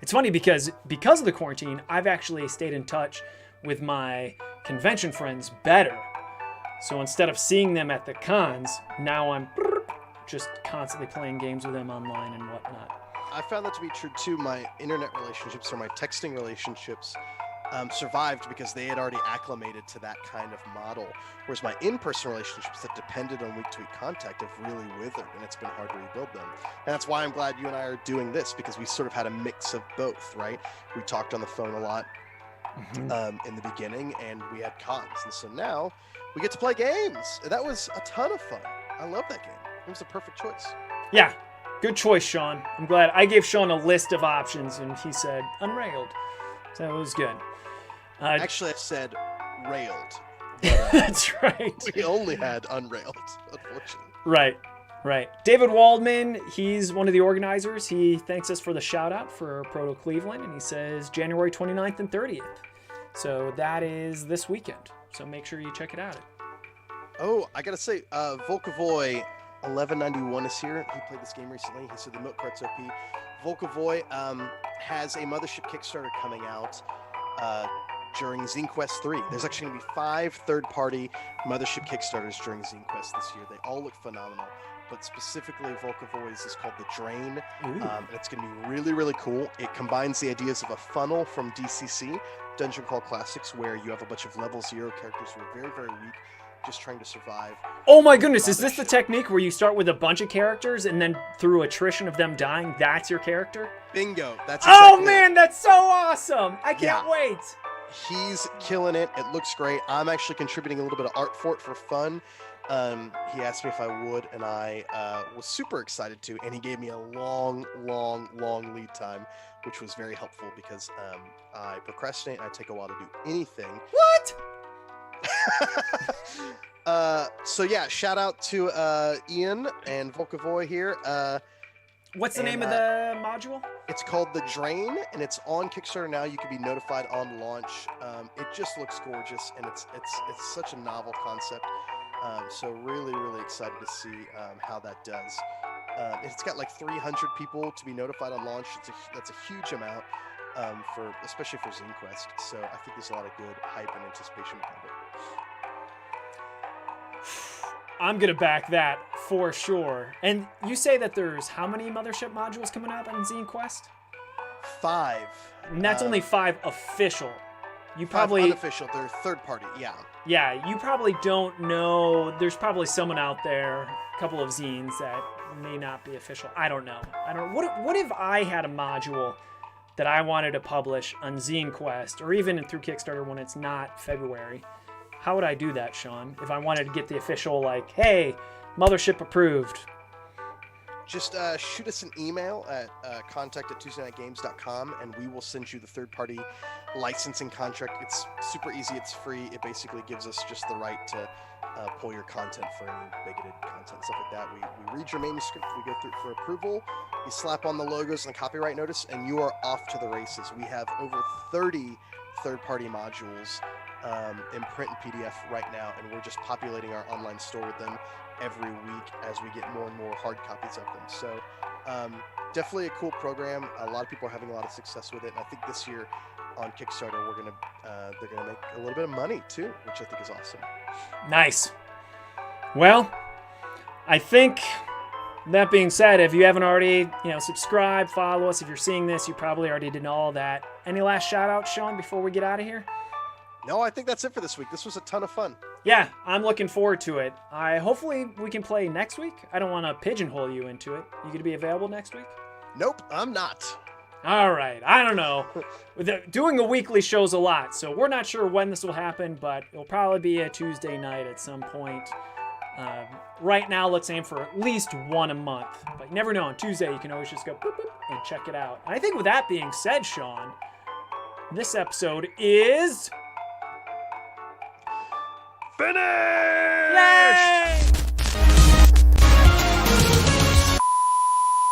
It's funny because of the quarantine, I've actually stayed in touch with my convention friends better. So instead of seeing them at the cons, now I'm just constantly playing games with them online and whatnot.
I found that to be true too. My internet relationships or my texting relationships survived because they had already acclimated to that kind of model. Whereas my in-person relationships that depended on week-to-week contact have really withered, and it's been hard to rebuild them. And that's why I'm glad you and I are doing this, because we sort of had a mix of both, right? We talked on the phone a lot in the beginning, and we had cons. And so now we get to play games. That was a ton of fun. I love that game. It was the perfect choice.
Yeah, good choice, Sean. I'm glad. I gave Sean a list of options, and he said Unrailed. So it was good.
Actually, I said Railed.
That's right.
We only had Unrailed, unfortunately.
Right. David Waldman, he's one of the organizers. He thanks us for the shout-out for Proto Cleveland, and he says January 29th and 30th. So that is this weekend. So make sure you check it out.
Oh, I gotta say, Volkavoy 1191 is here. He played this game recently. He said the milk cart's OP. Volkavoy has a Mothership Kickstarter coming out during Zine Quest 3. There's actually going to be 5 third-party Mothership Kickstarters during Zine Quest this year. They all look phenomenal, but specifically Volkavoy's is called The Drain, and it's going to be really, really cool. It combines the ideas of a funnel from DCC, Dungeon Crawl Classics, where you have a bunch of level 0 characters who are very, very weak, just trying to survive.
Oh my goodness, is this the technique where you start with a bunch of characters and then through attrition of them dying, that's your character?
Bingo. That's exactly
Oh man, that's so awesome. I can't wait.
He's killing it. It looks great. I'm actually contributing a little bit of art for it for fun. He asked me if I would, and I was super excited to, and he gave me a long lead time, which was very helpful because I procrastinate and I take a while to do anything.
What?
So yeah, shout out to Ian and Volkavoy here.
What's the name of the module?
It's called The Drain, and it's on Kickstarter now. You can be notified on launch. It just looks gorgeous, and it's such a novel concept. So really excited to see how that does. It's got like 300 people to be notified on launch. That's a huge amount, especially for Zine Quest. So I think there's a lot of good hype and anticipation behind it.
I'm gonna back that for sure. And you say that there's how many Mothership modules coming out on Zine Quest?
5.
And that's only 5 official. You probably
5 unofficial. They're third party. Yeah.
Yeah, you probably don't know. There's probably someone out there, a couple of zines that may not be official. I don't know. What if I had a module that I wanted to publish on Zine Quest, or even through Kickstarter when it's not February? How would I do that, Sean? If I wanted to get the official, like, hey, Mothership approved.
Just shoot us an email at contact@tuesdaynightgames.com, and we will send you the third-party licensing contract. It's super easy. It's free. It basically gives us just the right to pull your content for any bigoted content, stuff like that. We read your manuscript. We go through it for approval. You slap on the logos and the copyright notice, and you are off to the races. We have over 30 third-party modules in print and PDF right now, and we're just populating our online store with them every week as we get more and more hard copies of them. So definitely a cool program. A lot of people are having a lot of success with it, and I think this year on Kickstarter they're gonna make a little bit of money too, which I think is awesome.
Nice. Well, I think that being said, if you haven't already, subscribe, follow us. If you're seeing this, you probably already did all that. Any last shout outs, Sean, before we get out of here?
No, I think that's it for this week. This was a ton of fun.
Yeah, I'm looking forward to it. Hopefully we can play next week. I don't want to pigeonhole you into it. You gonna be available next week?
Nope, I'm not.
All right, I don't know. Doing a weekly show's a lot, so we're not sure when this will happen, but it'll probably be a Tuesday night at some point. Right now, let's aim for at least one a month. But you never know. On Tuesday, you can always just go boop, boop, and check it out. And I think with that being said, Sean, this episode is...
finished!
Yay!